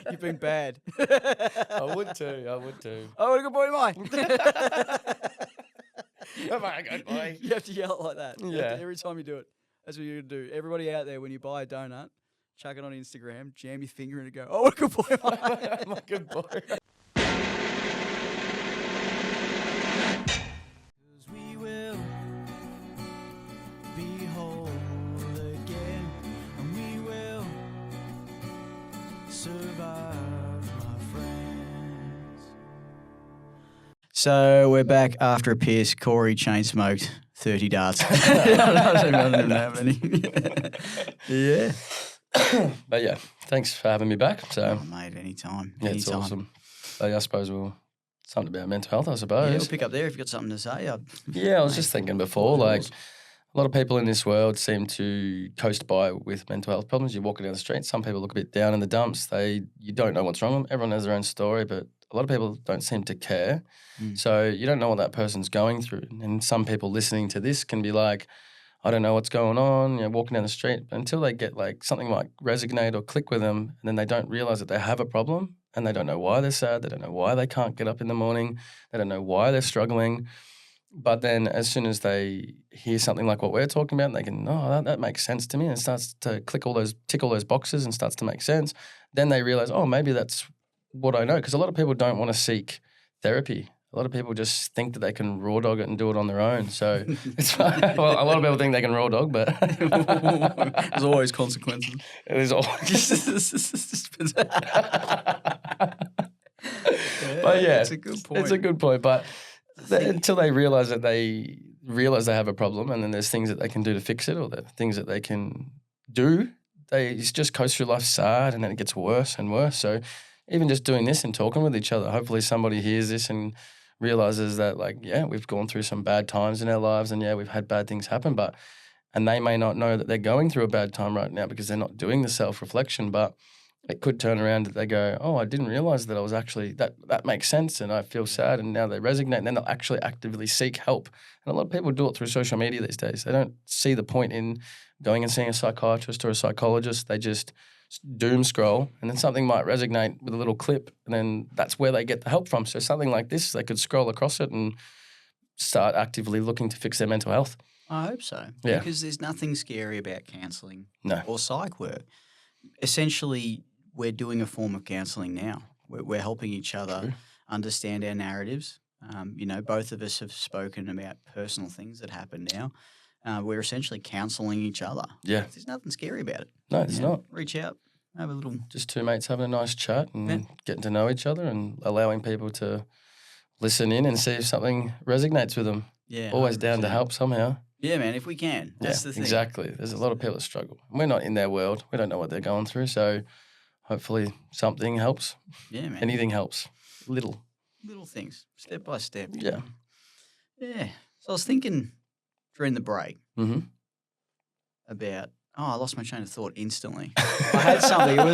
You've been bad. I would too. Oh, what a good boy am I? Am I a good boy? You have to yell it like that. Yeah. Every time you do it. That's what you're going to do. Everybody out there, when you buy a donut, chuck it on Instagram, jam your finger in and go, oh, what a good boy am I? I'm a good boy. We will be whole again, and we will survive, my friends. So we're back after a piss. Corey chain smoked 30 darts. I don't even have any. Yeah. But yeah, thanks for having me back. So, Oh, mate, anytime. yeah, it's awesome. But yeah, I suppose something about mental health, I suppose. Yeah, we'll pick up there if you've got something to say. Yeah, I was just thinking before, like a lot of people in this world seem to coast by with mental health problems. You're walking down the street, some people look a bit down in the dumps. You don't know what's wrong with them. Everyone has their own story, but a lot of people don't seem to care. So you don't know what that person's going through. And some people listening to this can be like, I don't know what's going on, walking down the street. But until they get like something like resonate or click with them, and then they don't realize that they have a problem and they don't know why they're sad, they don't know why they can't get up in the morning, they don't know why they're struggling. But then as soon as they hear something like what we're talking about, they can, that makes sense to me, and it starts to tick all those boxes and starts to make sense. Then they realize, maybe that's what I know. Because a lot of people don't want to seek therapy. A lot of people just think that they can raw dog it and do it on their own. So it's well, a lot of people think they can raw dog, but there's always consequences. There's always. But yeah, it's a good point. It's a good point, but until they realize that they have a problem, and then there's things that they can do to fix it, or the things that they can do, they just coast through life sad, and then it gets worse and worse. So even just doing this and talking with each other, hopefully somebody hears this and realizes that, like, yeah, we've gone through some bad times in our lives, and yeah, we've had bad things happen, and they may not know that they're going through a bad time right now because they're not doing the self-reflection, but it could turn around that they go, I didn't realize that I was actually, that makes sense, and I feel sad, and now they resonate, and then they'll actually actively seek help. And a lot of people do it through social media these days. They don't see the point in going and seeing a psychiatrist or a psychologist. They just doom scroll, and then something might resonate with a little clip, and then that's where they get the help from. So something like this, they could scroll across it and start actively looking to fix their mental health. I hope so. Yeah. Because there's nothing scary about counselling or psych work. Essentially, we're doing a form of counselling now. We're helping each other understand our narratives. Both of us have spoken about personal things that happen now. We're essentially counselling each other. Yeah. There's nothing scary about it. No, it's not. Reach out, have a little... Just two mates having a nice chat and getting to know each other and allowing people to listen in and see if something resonates with them. Yeah. Always 100%. down to help somehow. Yeah, man, if we can. That's the thing. Exactly. There's a lot of people that struggle. We're not in their world. We don't know what they're going through. So hopefully something helps. Yeah, man. Anything helps. Little things, step by step. Yeah. Yeah. So I was thinking during the break about, I lost my chain of thought instantly. I had something. It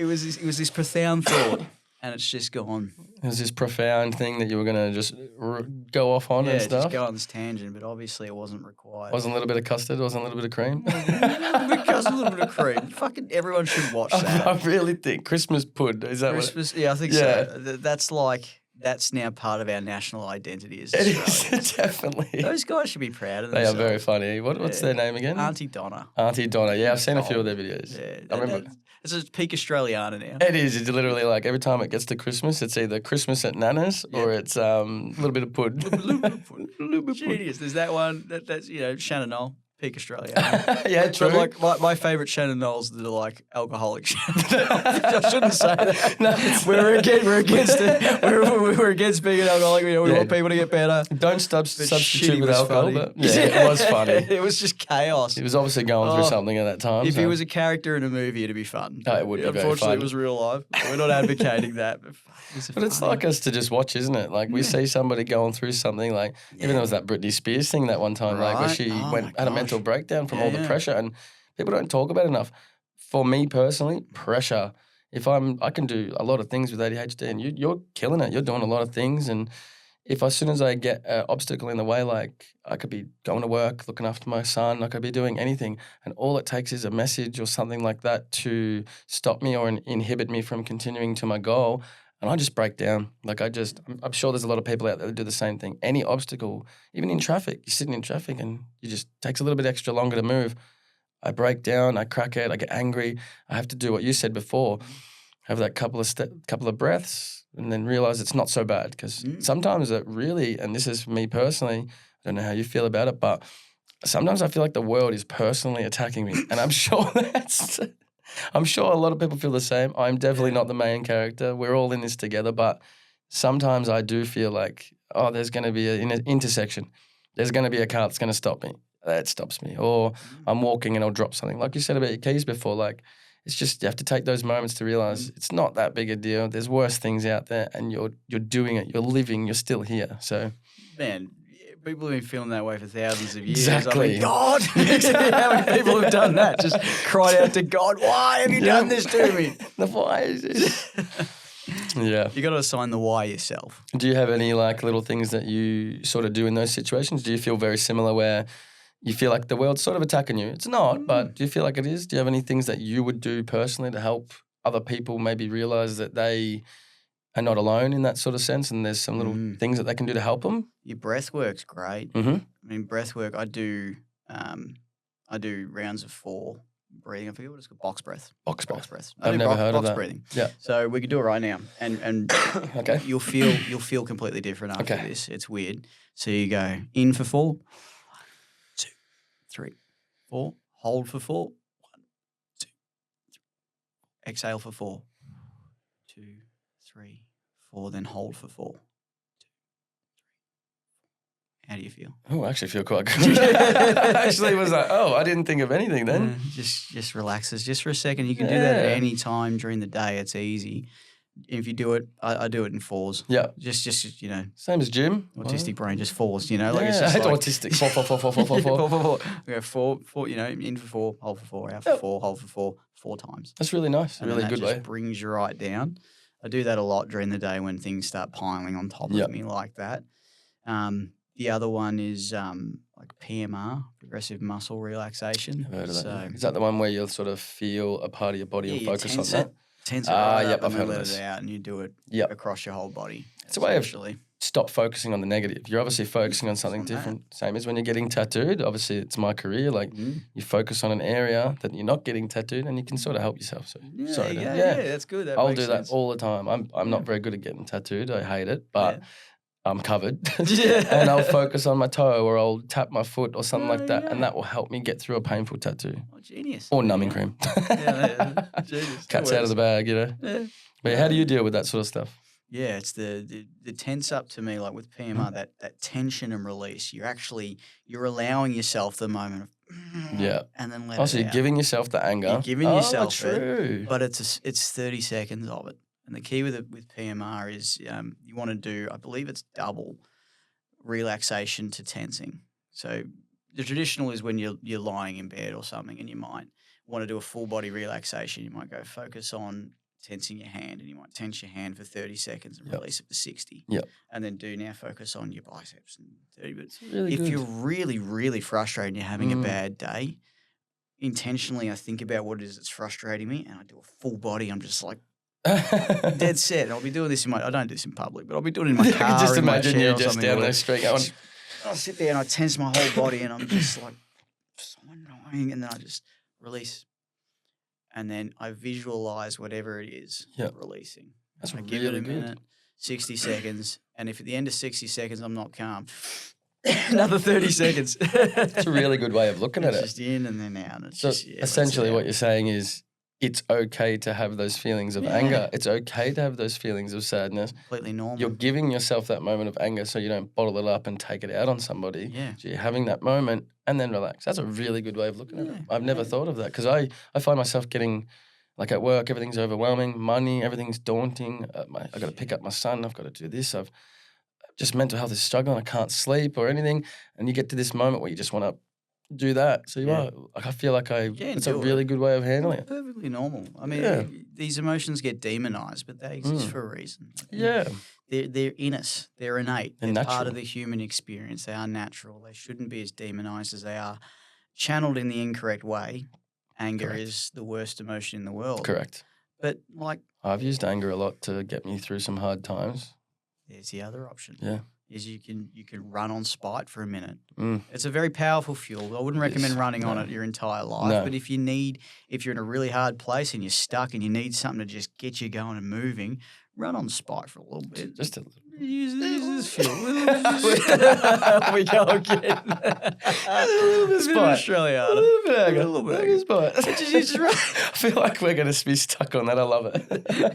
was this profound thought, and it's just gone. It was this profound thing that you were going to just go off on and stuff. Just go on this tangent, but obviously it wasn't required. Wasn't a little bit of custard, wasn't a little bit of cream. A little bit of cream. Fucking everyone should watch that. I really think Christmas pud, is that Christmas? Yeah, I think so. That's now part of our national identity as Australians. It is, definitely. Those guys should be proud of They themselves. are very funny. What's their name again? Auntie Donna. Auntie Donna. Yeah, I've seen a few of their videos. Yeah, I remember. It's a peak Australiana now. It is. It's literally like every time it gets to Christmas, it's either Christmas at Nana's or it's a little bit of pud. Genius. There's that one. That's Shannon Knoll. Peak Australia. Yeah, true. But my favourite Shannon Knowles are like alcoholic Shannon Knowles. I shouldn't say that. No, we're against being an alcoholic. We want people to get better. Don't substitute with alcohol. But it was funny. It was just chaos. He was obviously going through something at that time. If he was a character in a movie, it'd be fun. Oh, it would be very fun. Unfortunately, it was real life. We're not advocating that. But it's like us to just watch, isn't it? Like we see somebody going through something like, even there was that Britney Spears thing that one time, like where she had a mental breakdown from all the pressure, and people don't talk about it enough. For me personally, pressure. I can do a lot of things with ADHD, and you're killing it. You're doing a lot of things, and if as soon as I get an obstacle in the way, like I could be going to work, looking after my son, I could be doing anything, and all it takes is a message or something like that to stop me or inhibit me from continuing to my goal, and I just break down. Like I'm sure there's a lot of people out there that do the same thing. Any obstacle, even in traffic, you're sitting in traffic and it just takes a little bit extra longer to move. I break down, I crack it, I get angry. I have to do what you said before, have that couple of breaths, and then realize it's not so bad. Because sometimes it really, and this is me personally, I don't know how you feel about it, but sometimes I feel like the world is personally attacking me, and I'm sure I'm sure a lot of people feel the same. I'm definitely not the main character. We're all in this together, but sometimes I do feel like, there's going to be an intersection. There's going to be a car that's going to stop me. That stops me. Or I'm walking and I'll drop something. Like you said about your keys before, like it's just you have to take those moments to realize it's not that big a deal. There's worse things out there, and you're doing it. You're living. You're still here. So, man, people have been feeling that way for thousands of years. Exactly. I mean, God, how many people have done that? Just cried out to God, why have you done this to me? The why is this? Yeah. You got to assign the why yourself. Do you have any like little things that you sort of do in those situations? Do you feel very similar where you feel like the world's sort of attacking you? It's not, but do you feel like it is? Do you have any things that you would do personally to help other people maybe realize that they are not alone in that sort of sense, and there's some little things that they can do to help them? Your breath work's great. Mm-hmm. I mean, breath work, I do rounds of 4 breathing. I forget what it's called. Box breath. Box breath. I I've do never heard of box that. breathing. Yeah. So we could do it right now, and Okay. you'll feel completely different after this. It's weird. So you go in for 4, 1, 2, 3, 4. Hold for 4, 1, 2, 3. Exhale for 4, 2, 3, 4. Then hold for 4, 2, 3. How do you feel? Oh, I actually feel quite good. I actually was like, I didn't think of anything then. Just relaxes just for a second. You can do that at any time during the day. It's easy. If you do it, I do it in 4s. Yeah. Just Same as Jim. autistic brain, just 4s. Like Yeah, it's just I hate like autistic. 4. We go 4. In for 4, hold for 4, out for 4, hold for 4 times. That's really nice. And Really that good just way. brings you right down. I do that a lot during the day when things start piling on top of me like that. The other one is like PMR, progressive muscle relaxation. I've heard of that. Is that the one where you'll sort of feel a part of your body and focus on that? Tense it right up I've and heard then of let this. it out, and you do it Yep. across your whole body. It's a way of essentially. stop focusing on the negative. You're obviously focusing on something different. Same as when you're getting tattooed. Obviously, it's my career. Like you focus on an area that you're not getting tattooed, and you can sort of help yourself. So sorry. Yeah, that's good. I'll do that all the time. I'm not very good at getting tattooed. I hate it, but I'm covered. And I'll focus on my toe, or I'll tap my foot or something like that, and that will help me get through a painful tattoo. Oh, genius. Or numbing cream. Genius. Cat's out of the bag, Yeah. But how do you deal with that sort of stuff? Yeah, it's the tense up to me, like with PMR, that tension and release. You're allowing yourself the moment of and then let it So you're out. giving yourself the anger. You're giving yourself true. it, but it's 30 seconds of it. And the key with PMR is you want to do, I believe it's double relaxation to tensing. So the traditional is when you're lying in bed or something, and you might want to do a full body relaxation. You might go focus on tensing your hand, and you might tense your hand for 30 seconds and release it for 60. Yep. And then now focus on your biceps and 30 minutes. Really If good. you're really, really frustrated and you're having a bad day, intentionally I think about what it is that's frustrating me, and I do a full body. I'm just like dead set. And I'll be doing this I don't do this in public, but I'll be doing it in my car. I can just in my imagine chair you or just something, down or the street going, I'll sit there and I tense my whole body, and I'm just like, so annoying. And then I just release. And then I visualize whatever it is releasing. That's I really give it a good. minute, 60 seconds. And if at the end of 60 seconds I'm not calm, another 30 seconds. It's a really good way of looking at it. Just in and then out. It's So just, essentially what you're saying is it's okay to have those feelings of anger. It's okay to have those feelings of sadness. Completely normal. You're giving yourself that moment of anger so you don't bottle it up and take it out on somebody. Yeah. So you're having that moment and then relax. That's a really good way of looking at it. I've never thought of that because I find myself getting, like at work, everything's overwhelming, money, everything's daunting. I've got to pick up my son. I've got to do this. Just mental health is struggling. I can't sleep or anything. And you get to this moment where you just want to do that. So Yeah. I feel like can it's a do really it. good way of handling it. Perfectly normal. I mean, Yeah. these emotions get demonized, but they exist Mm. for a reason. Yeah. They're in us. They're innate. They're They're part natural. of the human experience. They are natural. They shouldn't be as demonized as they are. Channeled in the incorrect way, anger Correct. is the worst emotion in the world. Correct. But like, I've used anger a lot to get me through some hard times. there's the other option. Yeah. Is you can run on spite for a minute. Mm. It's a very powerful fuel. I wouldn't It recommend is. running on No. it your entire life. No. But if you're in a really hard place and you're stuck and you need something to just get you going and moving, run on spite for a little bit. Just a little. Use this fuel. We go again. A little bit of spite. Australia. A little bit of anger. A little bit of A little bit of Just spite. run. I feel like we're going to be stuck on that. I love it.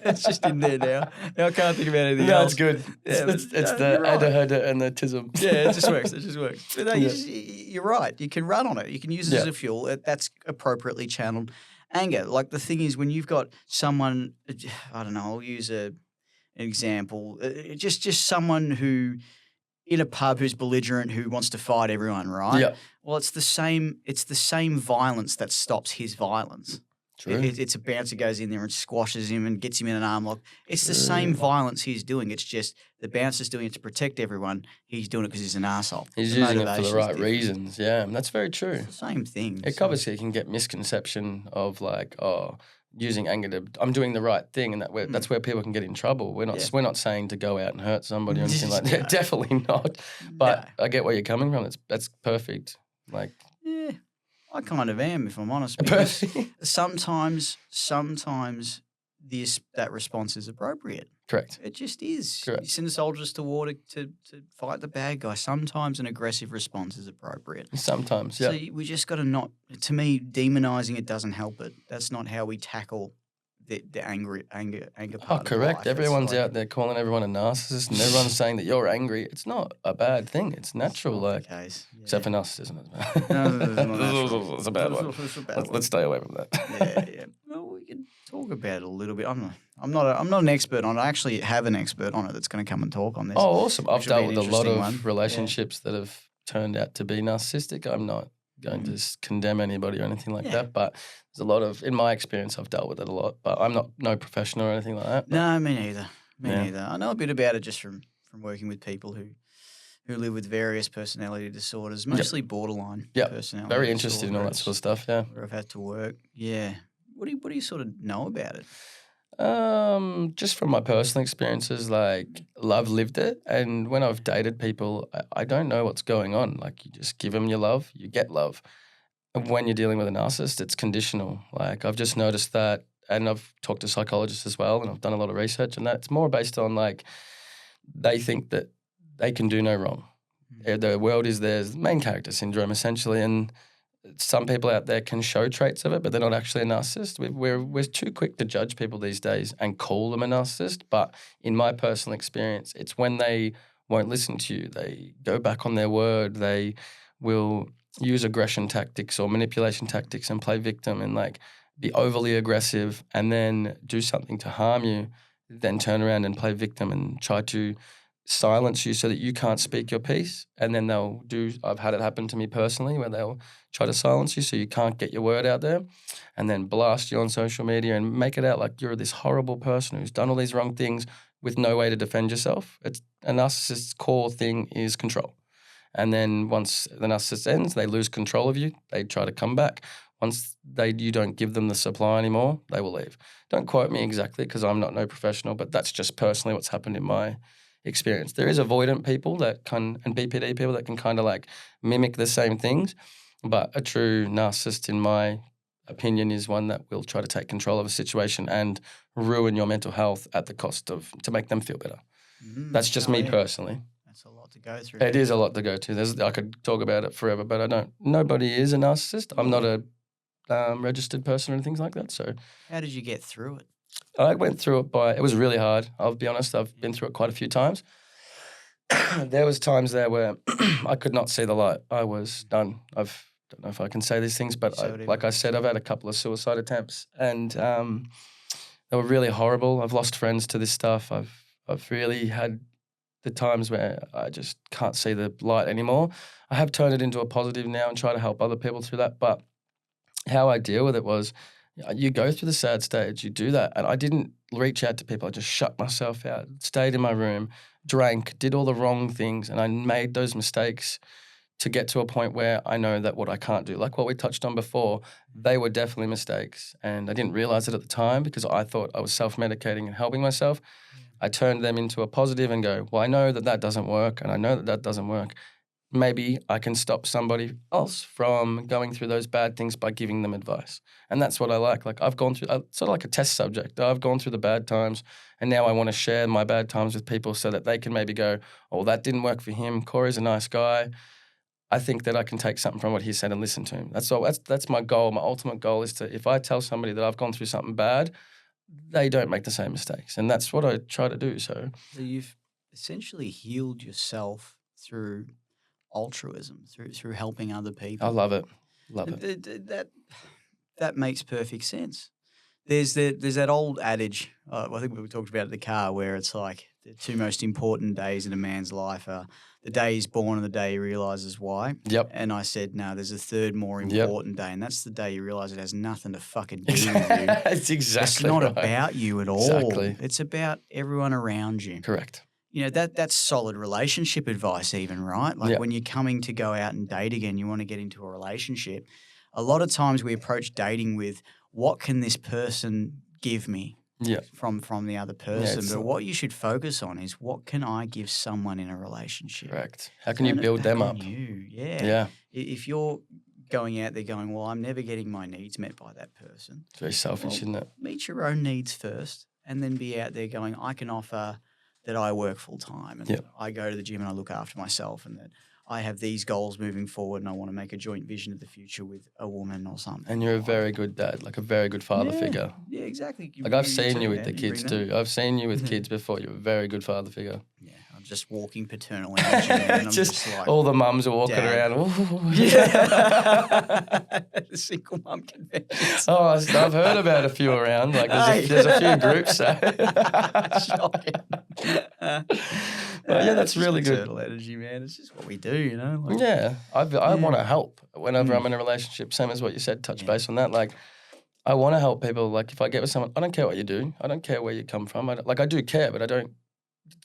It's just in there now. Now I can't think about anything No, else. it's good. Yeah, It's but, the you're right. ada and the tism. Yeah, it just works. It just works. But no, Yeah. you're right. You can run on it. You can use it as a fuel. That's appropriately channeled anger. Like the thing is, when you've got someone, I don't know. I'll use an example. Just someone who in a pub who's belligerent, who wants to fight everyone. Right. Yeah. Well, it's the same. It's the same violence that stops his violence. True. It's a bouncer goes in there and squashes him and gets him in an arm lock. It's the same violence he's doing. It's just the bouncer's doing it to protect everyone. He's doing it because he's an arsehole. He's The using it for the motivation's right different. reasons. Yeah, and that's very true. It's the same thing. It obviously can get misconception of like, using anger to I'm doing the right thing, and that's where people can get in trouble. We're not saying to go out and hurt somebody or anything like that. No. Definitely not. But No. I get where you're coming from. That's perfect. Like Yeah, I kind of am, if I'm honest. Because sometimes that response is appropriate. correct. It just is. Correct. You send the soldiers to war to fight the bad guy. Sometimes an aggressive response is appropriate. Sometimes, yeah. So we just got to not. To me, demonizing it doesn't help it. That's not how we tackle the anger part. Of Correct. life. Everyone's It's like, out there calling everyone a narcissist, and everyone's saying that you're angry. It's not a bad thing. It's natural, not the like case. Yeah. except for narcissism. No, It's a bad one. It's a bad one. Let's stay away from that. Yeah. Well, we can talk about it a little bit. I'm not an expert on it. I actually have an expert on it that's going to come and talk on this. Oh, awesome. I've Which would be dealt an with a lot interesting of one. relationships that have turned out to be narcissistic. I'm not going to condemn anybody or anything like that, but there's a lot of, in my experience, I've dealt with it a lot, but I'm not no professional or anything like that. No, me neither. Me neither. I know a bit about it just from working with people who live with various personality disorders, mostly borderline personality. Very interested in all that sort of stuff, yeah. Where I've had to work. Yeah. What do you sort of know about it? Just from my personal experiences, like I've lived it, and when I've dated people, I don't know what's going on. Like you just give them your love, you get love. And when you're dealing with a narcissist, it's conditional. Like I've just noticed that, and I've talked to psychologists as well, and I've done a lot of research, and that's more based on like they think that they can do no wrong. The world is theirs, main character syndrome essentially, and some people out there can show traits of it, but they're not actually a narcissist. We're too quick to judge people these days and call them a narcissist. But in my personal experience, it's when they won't listen to you. They go back on their word. They will use aggression tactics or manipulation tactics and play victim and like be overly aggressive and then do something to harm you, then turn around and play victim and try to silence you so that you can't speak your piece. And then I've had it happen to me personally where they'll try to silence you so you can't get your word out there and then blast you on social media and make it out like you're this horrible person who's done all these wrong things with no way to defend yourself. It's a narcissist's core thing is control. And then once the narcissist ends, they lose control of you. They try to come back. Once you don't give them the supply anymore, they will leave. Don't quote me exactly because I'm not no professional, but that's just personally what's happened in my experience. There is avoidant people and BPD people that can kind of like mimic the same things, but a true narcissist, in my opinion, is one that will try to take control of a situation and ruin your mental health at the cost to make them feel better. That's just me personally. That's a lot to go through. It is a lot to go to. I could talk about it forever, but I don't. Nobody is a narcissist. I'm not a registered person or things like that. So, how did you get through it? I went through it it was really hard. I'll be honest, I've been through it quite a few times. There was times there where I could not see the light. I was done. I don't know if I can say these things, but like I said, I've had a couple of suicide attempts and they were really horrible. I've lost friends to this stuff. I've really had the times where I just can't see the light anymore. I have turned it into a positive now and try to help other people through that. But how I deal with it was, you go through the sad stage, you do that. And I didn't reach out to people. I just shut myself out, stayed in my room, drank, did all the wrong things. And I made those mistakes to get to a point where I know that what I can't do, like what we touched on before, they were definitely mistakes. And I didn't realize it at the time because I thought I was self-medicating and helping myself. I turned them into a positive and go, well, I know that that doesn't work, and I know that that doesn't work. Maybe I can stop somebody else from going through those bad things by giving them advice. And that's what I like. Like, I've gone through, sort of like a test subject. I've gone through the bad times, and now I want to share my bad times with people so that they can maybe go, oh, that didn't work for him. Corey's a nice guy. I think that I can take something from what he said and listen to him. That's all. That's my goal. My ultimate goal is to, if I tell somebody that I've gone through something bad, they don't make the same mistakes. And that's what I try to do. So you've essentially healed yourself through altruism, through helping other people. I love it. Love it. That makes perfect sense. There's that old adage, I think we talked about it in the car, where it's like the two most important days in a man's life are the day he's born and the day he realizes why. Yep. And I said, no, there's a third more important day, and that's the day you realize it has nothing to fucking do with you. It's exactly It's not right. about you at all. Exactly. It's about everyone around you. Correct. You know, that's solid relationship advice even, right? Like when you're coming to go out and date again, you want to get into a relationship. A lot of times we approach dating with, what can this person give me from the other person? But what you should focus on is, what can I give someone in a relationship? Correct. How can you build them up? Yeah. If you're going out there going, well, I'm never getting my needs met by that person. It's very selfish, isn't it? Meet your own needs first, and then be out there going, I can offer that I work full time, and I go to the gym and I look after myself, and that I have these goals moving forward, and I want to make a joint vision of the future with a woman or something. And you're a very good dad, like a very good father figure. Yeah, exactly. Like, I've seen you with the kids too. I've seen you with kids before. You're a very good father figure. Yeah, I'm just walking paternal energy. And I'm just like, all the mums are walking around. The single mum conventions. Oh, I've heard about a few around. Like, there's a few groups. So. Shocking. But yeah, that's really good. Paternal energy, man. It's just what we do, you know? Like, I want to help whenever I'm in a relationship. Same as what you said, touch base on that. Like, I want to help people. Like, if I get with someone, I don't care what you do. I don't care where you come from. I do care, but I don't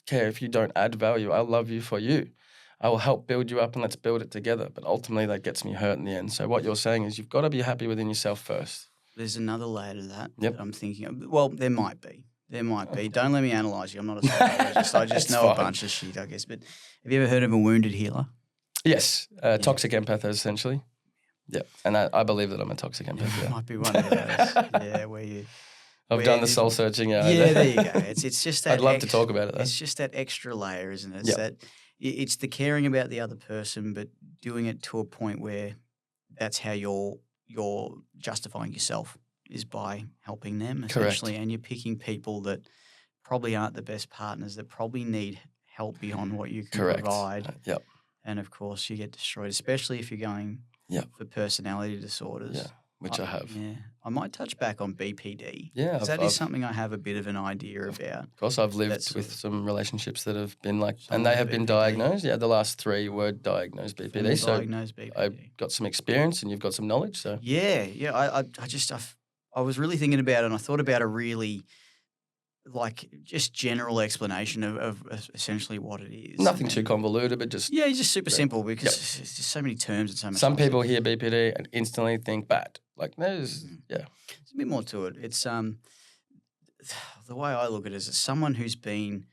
care if you don't add value. I love you for you. I will help build you up, and let's build it together. But ultimately, that gets me hurt in the end. So what you're saying is, you've got to be happy within yourself first. There's another layer to that that I'm thinking of. Well, there might be. Don't let me analyse you. I'm not a psychologist. I just know a bunch of shit, I guess. But have you ever heard of a wounded healer? Yes. Toxic empath, essentially. Yeah. And I believe that I'm a toxic empath. Yeah. Might be one of those. Yeah, where you... I've done the soul searching. Yeah, there you go. It's just that... I'd love to talk about it, though. It's just that extra layer, isn't it? It's the caring about the other person, but doing it to a point where that's how you're justifying yourself, is by helping them, essentially. Correct. And you're picking people that probably aren't the best partners, that probably need help beyond what you can provide. Yep. And, of course, you get destroyed, especially if you're going for personality disorders. Yeah, which I have. Yeah. I might touch back on BPD. Yeah. Because that is something I have a bit of an idea about. Of course, I've lived with some relationships that have been like, and they have been diagnosed. Yeah, the last 3 were diagnosed BPD. So diagnosed BPD. I've got some experience, and you've got some knowledge. So I was really thinking about it, and I thought about a really, just general explanation of essentially what it is. Nothing too convoluted, but just... Yeah, just super simple, because there's just so many terms and so much... Some people hear BPD and instantly think bad. Like, there's... There's a bit more to it. It's... the way I look at it is, it's someone who's been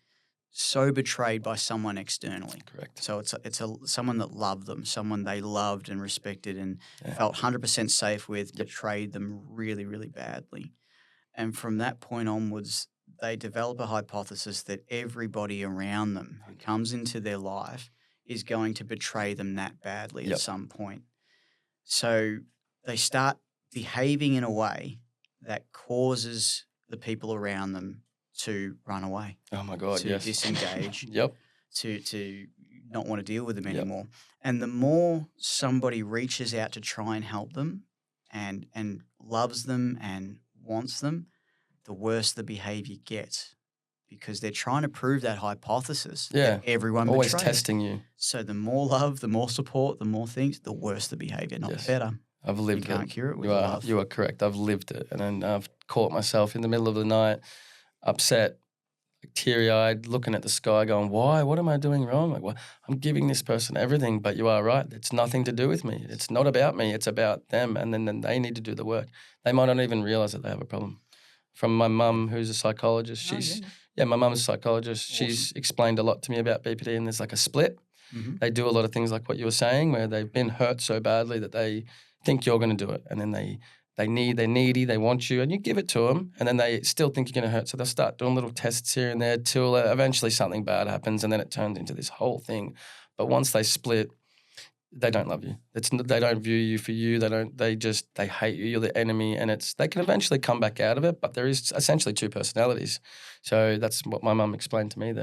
so betrayed by someone externally. Correct. So it's someone that loved them, someone they loved and respected and felt 100% safe with, betrayed them really, really badly. And from that point onwards, they develop a hypothesis that everybody around them who comes into their life is going to betray them that badly at some point. So they start behaving in a way that causes the people around them to run away. Oh my God, to disengage. To not want to deal with them anymore. And the more somebody reaches out to try and help them and loves them and wants them, the worse the behavior gets. because they're trying to prove that hypothesis Yeah. that everyone Always betrays. testing you. So the more love, the more support, the more things, the worse the behaviour, not Yes. the better. I've lived You can't it. cure it with You are, love. you are correct. I've lived it. And then I've caught myself in the middle of the night, upset, teary-eyed, looking at the sky going, why? What am I doing wrong? Like, well, I'm giving this person everything, but you are right. It's nothing to do with me. It's not about me. It's about them. And then they need to do the work. They might not even realise that they have a problem. From my mum, who's a psychologist, my mum's a psychologist. Awesome. She's explained a lot to me about BPD, and there's like a split. Mm-hmm. They do a lot of things like what you were saying, where they've been hurt so badly that they think you're going to do it, and then they're needy, they want you, and you give it to them, and then they still think you're going to hurt, so they'll start doing little tests here and there till eventually something bad happens, and then it turns into this whole thing. But once they split, they don't love you. They don't view you for you. They hate you. You're the enemy, and they can eventually come back out of it. But there is essentially two personalities. So that's what my mum explained to me.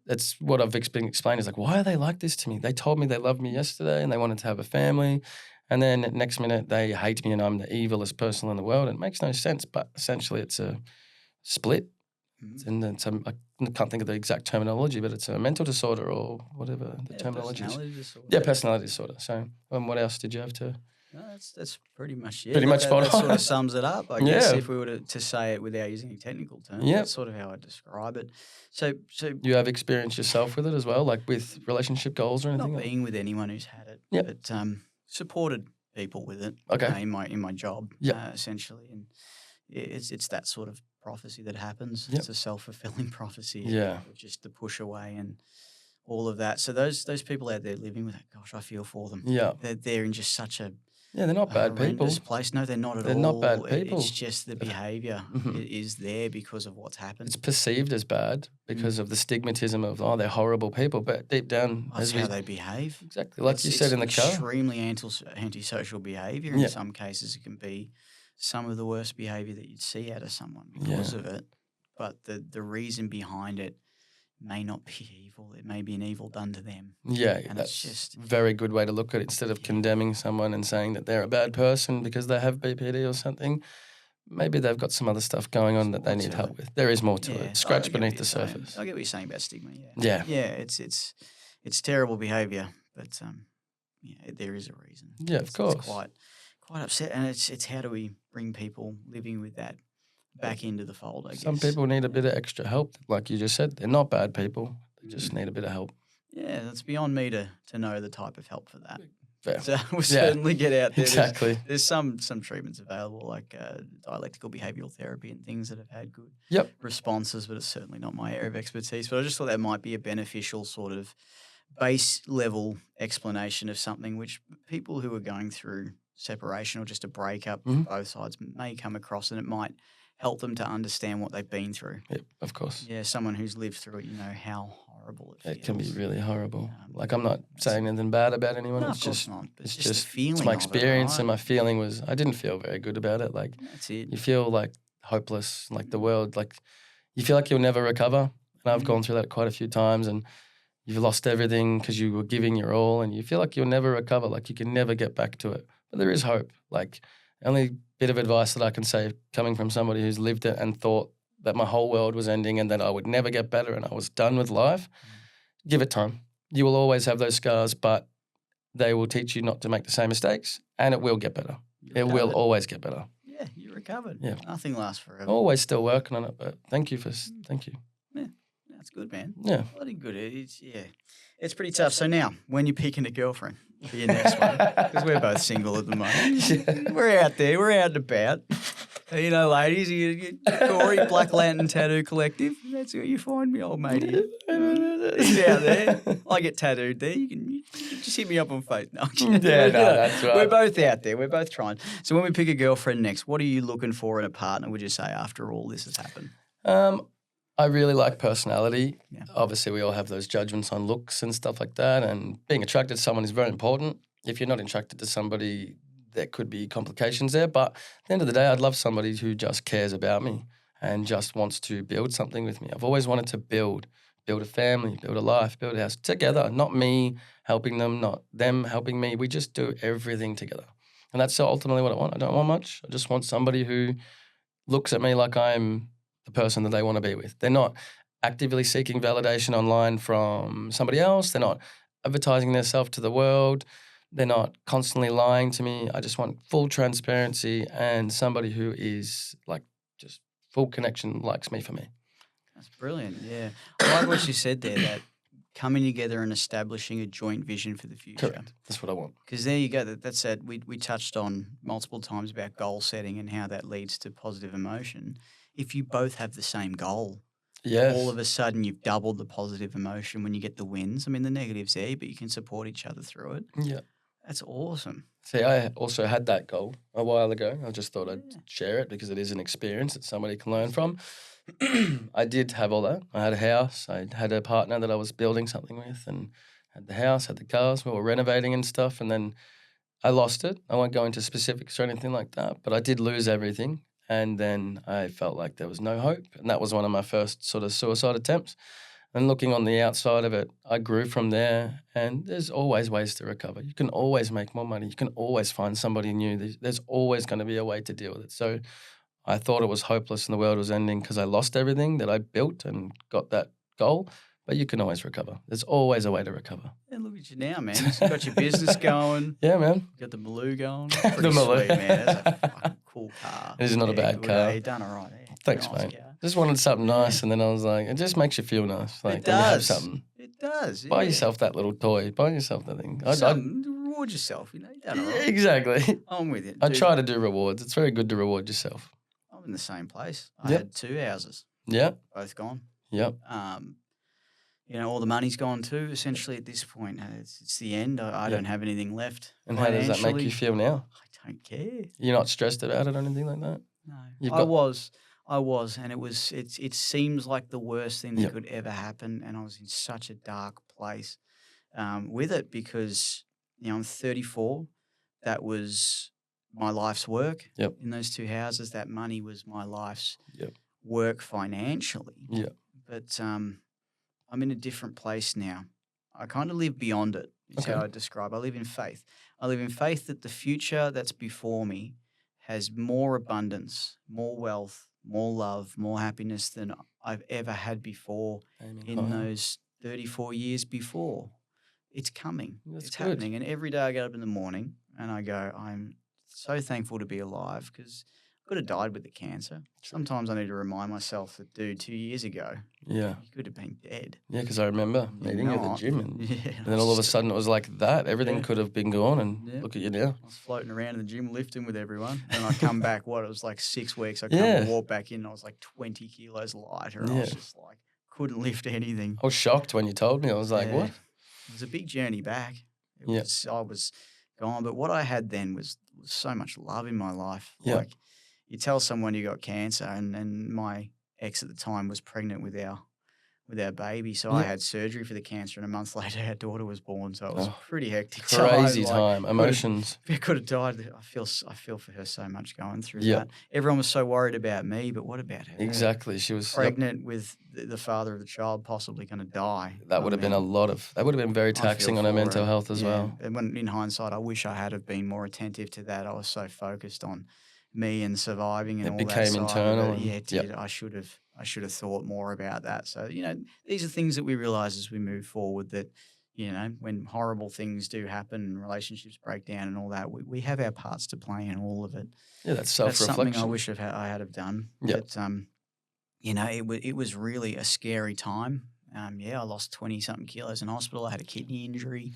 That's what I've been explained is like, why are they like this to me? They told me they loved me yesterday and they wanted to have a family, and then next minute they hate me and I'm the evilest person in the world. It makes no sense. But essentially, it's a split. Mm-hmm. And I can't think of the exact terminology, but it's a mental disorder or whatever the terminology is. Personality disorder. Yeah, personality disorder. So what else did you have to? No, that's pretty much it. Pretty much spot that on. sort of sums it up, I guess, if we were to say it without using technical terms. Yeah. That's sort of how I describe it. So You have experience yourself with it as well, like with relationship goals or anything? not being with anyone who's had it, Yeah. but supported people with it. Okay. In my job, Yeah. essentially, and it's that sort of prophecy that happens. Yep. It's a self-fulfilling prophecy. Yeah. Just the push away and all of that. So those people out there living with it, gosh, I feel for them. Yeah. They're in just such a Yeah, they're not bad people. horrendous place. No, they're not at all. They're not bad people. It's just the behaviour is there because of what's happened. It's perceived as bad because of the stigmatism of, oh, they're horrible people. But deep down, That's how they behave. Exactly. Like you said in the show. Extremely antisocial behaviour. In some cases, it can be some of the worst behaviour that you'd see out of someone because of it. But the reason behind it may not be evil. It may be an evil done to them. Yeah, and that's it's just a very good way to look at it. Instead of condemning someone and saying that they're a bad person because they have BPD or something, maybe they've got some other stuff going on that they need help with. There is more to it. Scratch beneath the surface. I get what you're saying about stigma. Yeah. It's terrible behaviour, but there is a reason. Yeah, of course. It's quite upset, and it's how do we bring people living with that back into the fold, I guess. Some people need a bit of extra help. Like you just said, they're not bad people. They just need a bit of help. Yeah, it's beyond me to know the type of help for that. Fair. So we'll certainly get out there. Exactly. There's some treatments available, like dialectical behavioural therapy and things that have had good responses, but it's certainly not my area of expertise. But I just thought that might be a beneficial sort of base level explanation of something which people who are going through separation or just a breakup on both sides may come across, and it might help them to understand what they've been through. Yep, of course. Yeah, someone who's lived through it, you know how horrible it feels. It can be really horrible. Like, I'm not saying anything bad about anyone. No, it's of course just not. it's the just feeling it's my of it, experience, right? and my feeling was I didn't feel very good about it. Like, That's it. you feel like hopeless, like the world, like you feel like you'll never recover. And I've gone through that quite a few times, and you've lost everything because you were giving your all, and you feel like you'll never recover, like you can never get back to it. But there is hope. Like, only bit of advice that I can say coming from somebody who's lived it and thought that my whole world was ending and that I would never get better and I was done with life, give it time. You will always have those scars, but they will teach you not to make the same mistakes, and it will get better. It will always get better. Yeah, you recovered. Yeah. Nothing lasts forever. Always still working on it, but thank you. Yeah, that's good, man. Yeah. Bloody good. It's pretty tough. So now, when you're picking a girlfriend for your next one, because we're both single at the moment, we're out there, we're out and about. You know, ladies, Corey, Black Lantern Tattoo Collective, that's where you find me, old mate. He's out there. I get tattooed there. You can just hit me up on Facebook. No, that's right. We're both out there. We're both trying. So when we pick a girlfriend next, what are you looking for in a partner, would you say, after all this has happened? I really like personality. Yeah. Obviously, we all have those judgments on looks and stuff like that, and being attracted to someone is very important. If you're not attracted to somebody, there could be complications there. But at the end of the day, I'd love somebody who just cares about me and just wants to build something with me. I've always wanted to build a family, build a life, build a house together, not me helping them, not them helping me. We just do everything together. And that's ultimately what I want. I don't want much. I just want somebody who looks at me like I'm the person that they want to be with. They're not actively seeking validation online from somebody else. They're not advertising themselves to the world. They're not constantly lying to me. I just want full transparency and somebody who is like just full connection, likes me for me. That's brilliant, yeah. I like what you said there, that coming together and establishing a joint vision for the future. Correct. That's what I want. Because there you go. That's it. We touched on multiple times about goal setting and how that leads to positive emotion. If you both have the same goal, Yes. all of a sudden you've doubled the positive emotion when you get the wins. I mean, the negative's there, but you can support each other through it. Yeah. That's awesome. See, I also had that goal a while ago. I just thought I'd Yeah. share it because it is an experience that somebody can learn from. I did have all that. I had a house. I had a partner that I was building something with, and had the house, had the cars. We were renovating and stuff, and then I lost it. I won't go into specifics or anything like that, but I did lose everything, and then I felt like there was no hope, and that was one of my first sort of suicide attempts. And looking on the outside of it, I grew from there, and there's always ways to recover. You can always make more money. You can always find somebody new. There's always going to be a way to deal with it. So I thought it was hopeless and the world was ending because I lost everything that I built and got that goal, but you can always recover. There's always a way to recover. And look at you now, man. You got your business going. Yeah, man. You got the Maloo going. The Pretty Maloo. sweet, man. That's a fucking cool car. It is not a bad good, car. You done all right. Yeah. Thanks, Nice mate. car. Just wanted something nice, and then I was like, it just makes you feel nice. Like It when you have does. something. It does. Buy yeah. yourself that little toy. Buy yourself that thing. Something to reward yourself. You know, you done all right. Exactly. I'm with you. I Dude, try to do rewards. It's very good to reward yourself. I'm in the same place. I Yep. had 2 houses, Yeah. both gone. Yep. You know, all the money's gone too. Essentially, at this point, it's the end. I Yep. don't have anything left. And how does that make you financially. feel now? I don't care. You're not stressed about it or anything like that? No, You've I got- was, and it seems like the worst thing that Yep. could ever happen, and I was in such a dark place with it because I'm 34. That was my life's work. Yep. In those 2 houses, that money was my life's Yep. work financially. Yep. But I'm in a different place now. I kind of live beyond it. Is Okay. how I describe. I live in faith. I live in faith that the future that's before me has more abundance, more wealth, more love, more happiness than I've ever had before Aiming in high. those 34 years before. It's coming. That's It's good. happening. And every day I get up in the morning and I go, I'm so thankful to be alive because I could have died with the cancer. Sometimes I need to remind myself that, dude, 2 years ago, Yeah. you could have been dead. Yeah, because I remember You're meeting you at the not. gym, and Yeah, then all of a sudden it was like that. Everything Yeah. could have been gone, and Yeah. look at you now. I was floating around in the gym lifting with everyone. And I come back, it was like 6 weeks. I come Yeah. walk back in, I was like 20 kilos lighter. And I was Yeah. just like, couldn't lift anything. I was shocked when you told me. I was like, Yeah. what? It was a big journey back. Yeah. I was gone. But what I had then was so much love in my life. Yeah. Like, you tell someone you got cancer, and my ex at the time was pregnant with our baby. So I Yeah. had surgery for the cancer, and a month later our daughter was born. So it was a Oh, pretty hectic Crazy time. time. Emotions. If I could have died, I feel for her so much going through Yeah. that. Everyone was so worried about me, but what about her? Exactly. She was. Yep. Pregnant with the father of the child possibly going to die. That would have been a lot of. That would have been very I feel taxing on her for mental health as Yeah. well. And when in hindsight, I wish I had have been more attentive to that. I was so focused on me and surviving and It all became that side of internal it. and- Yeah, it yep. did. I should have thought more about that. So these are things that we realize as we move forward. That when horrible things do happen and relationships break down and all that, we have our parts to play in all of it. Yeah, that's That's self-reflection. something I wish I had have done. Yep. But it was really a scary time. I lost 20-something kilos in hospital. I had a kidney injury.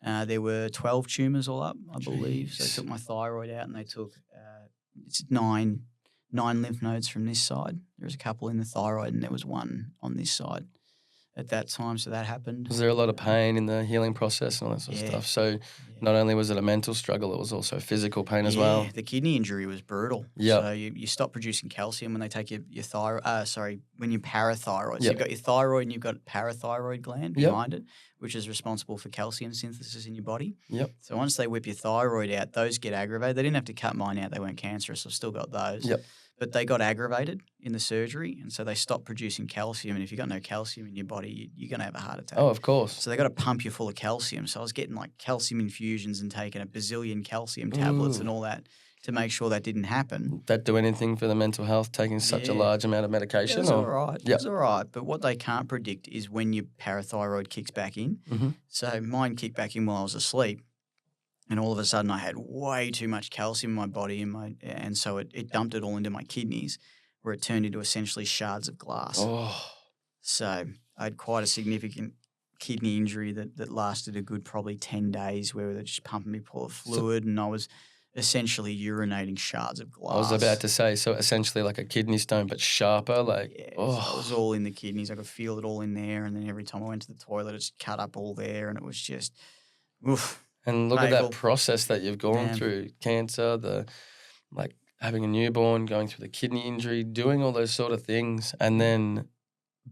There were 12 tumours all up, I believe. So they Jeez. took my thyroid out and they took it's nine lymph nodes from this side. There was a couple in the thyroid and there was one on this side at that time. So that happened. Was there a lot of pain in the healing process and all that sort of Yeah. stuff? So not only was it a mental struggle, it was also physical pain as well. The kidney injury was brutal. Yep. So you stop producing calcium when they take your thyroid. When you're parathyroid. So Yep. you've got your thyroid and you've got parathyroid gland Yep. behind it, which is responsible for calcium synthesis in your body. Yep. So once they whip your thyroid out, those get aggravated. They didn't have to cut mine out. They weren't cancerous. I've still got those. Yep. But they got aggravated in the surgery, and so they stopped producing calcium. And if you've got no calcium in your body, you're going to have a heart attack. Oh, of course. So they got to pump you full of calcium. So I was getting like calcium infusions and taking a bazillion calcium tablets Ooh. and all that. to make sure that didn't happen. Did that do anything for the mental health, taking such a large amount of medication? It was all right. Yeah. It was all right. But what they can't predict is when your parathyroid kicks back in. Mm-hmm. So mine kicked back in while I was asleep. And all of a sudden I had way too much calcium in my body and so it dumped it all into my kidneys where it turned into essentially shards of glass. Oh. So I had quite a significant kidney injury that lasted a good probably 10 days where they're just pumping me full of fluid and I was essentially urinating shards of glass. I was about to say, so essentially like a kidney stone but sharper, like it was all in the kidneys. I could feel it all in there and then every time I went to the toilet it just cut up all there and it was just oof. And look painful. at that process that you've gone through, cancer, like having a newborn, going through the kidney injury, doing all those sort of things, and then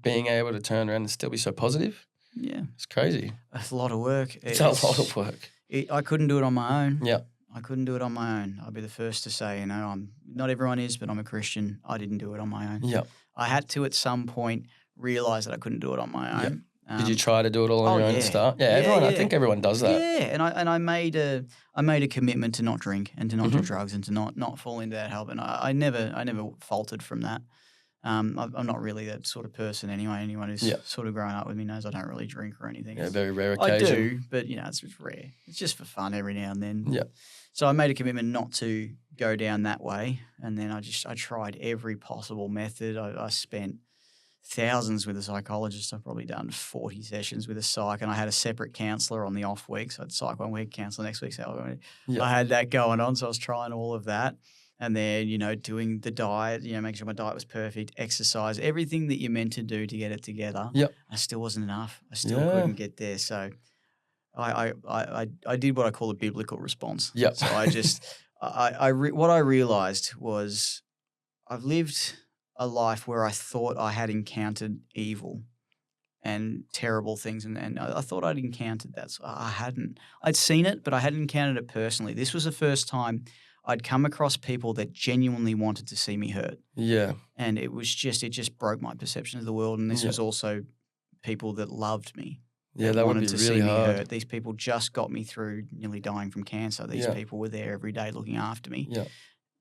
being able to turn around and still be so positive. Yeah. It's crazy. It's a lot of work. It's a lot of work. I couldn't do it on my own. Yeah. I couldn't do it on my own. I'll be the first to say, not everyone is, but I'm a Christian. I didn't do it on my own. Yeah. I had to at some point realize that I couldn't do it on my own. Did you try to do it all on your own at the start? Yeah, everyone. I think everyone does that. Yeah, and I made a commitment to not drink and to not do drugs and to not fall into that habit. And I never faltered from that. I'm not really that sort of person anyway. Anyone who's sort of grown up with me knows I don't really drink or anything. Yeah, very rare occasion. I do, but it's rare. It's just for fun every now and then. Yeah. So I made a commitment not to go down that way, and then I tried every possible method. I spent thousands with a psychologist. I've probably done 40 sessions with a psych, and I had a separate counsellor on the off week. So I'd psych 1 week, counsellor next week. So I had that going on. So I was trying all of that. And then, doing the diet, making sure my diet was perfect, exercise, everything that you're meant to do to get it together. Yep. I still wasn't enough. I still couldn't get there. So I did what I call a biblical response. Yep. So I just, what I realized was I've lived a life where I thought I had encountered evil and terrible things, and I thought I'd encountered that. So I hadn't. I'd seen it, but I hadn't encountered it personally. This was the first time I'd come across people that genuinely wanted to see me hurt. Yeah. And it just broke my perception of the world. And this was also people that loved me. Yeah, that would be really hard. Hurt. These people just got me through nearly dying from cancer. These people were there every day looking after me. Yeah.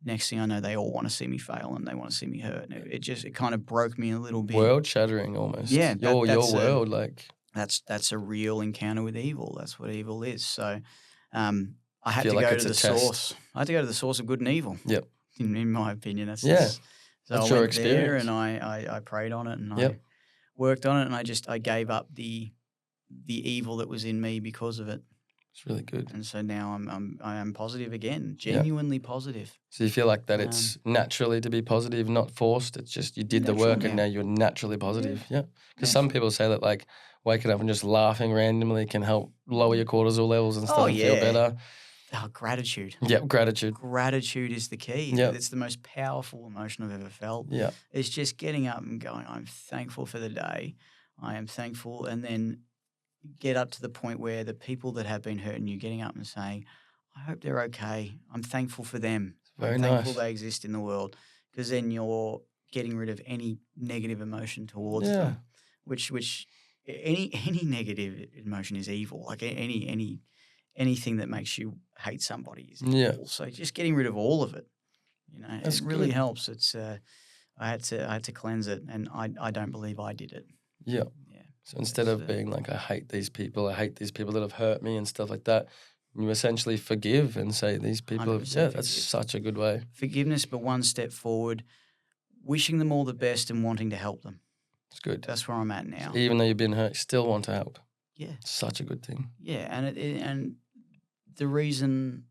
Next thing I know, they all want to see me fail and they want to see me hurt. And it kind of broke me a little bit. World shattering almost. Yeah. Your world, like. That's a real encounter with evil. That's what evil is. So, I had to go to the source. I had to go to the source of good and evil. Yep. In my opinion, that's that's your experience. There and I prayed on it and I worked on it and I gave up the evil that was in me because of it. It's really good. And so now I am positive again, genuinely positive. So you feel like that it's naturally to be positive, not forced. It's just you did the work and now you're naturally positive. Yeah. Because some people say that like waking up and just laughing randomly can help lower your cortisol levels and stuff and feel better. Oh, gratitude. Yeah, gratitude. Gratitude is the key. Yeah. It's the most powerful emotion I've ever felt. Yeah. It's just getting up and going, I'm thankful for the day. I am thankful. And then get up to the point where the people that have been hurting you, getting up and saying, I hope they're okay. I'm thankful for them. Very I'm thankful nice. They exist in the world. Because then you're getting rid of any negative emotion towards them, which any negative emotion is evil. Like anything that makes you hate somebody is evil. So just getting rid of all of it, it really helps. It's I had to cleanse it, and I don't believe I did it. Yeah. Yeah. So instead of being like, I hate these people that have hurt me and stuff like that, you essentially forgive and say these people that's such a good way. Forgiveness, but one step forward, wishing them all the best and wanting to help them. It's good. That's where I'm at now. So even though you've been hurt, you still want to help. Yeah. Such a good thing. Yeah, and the reason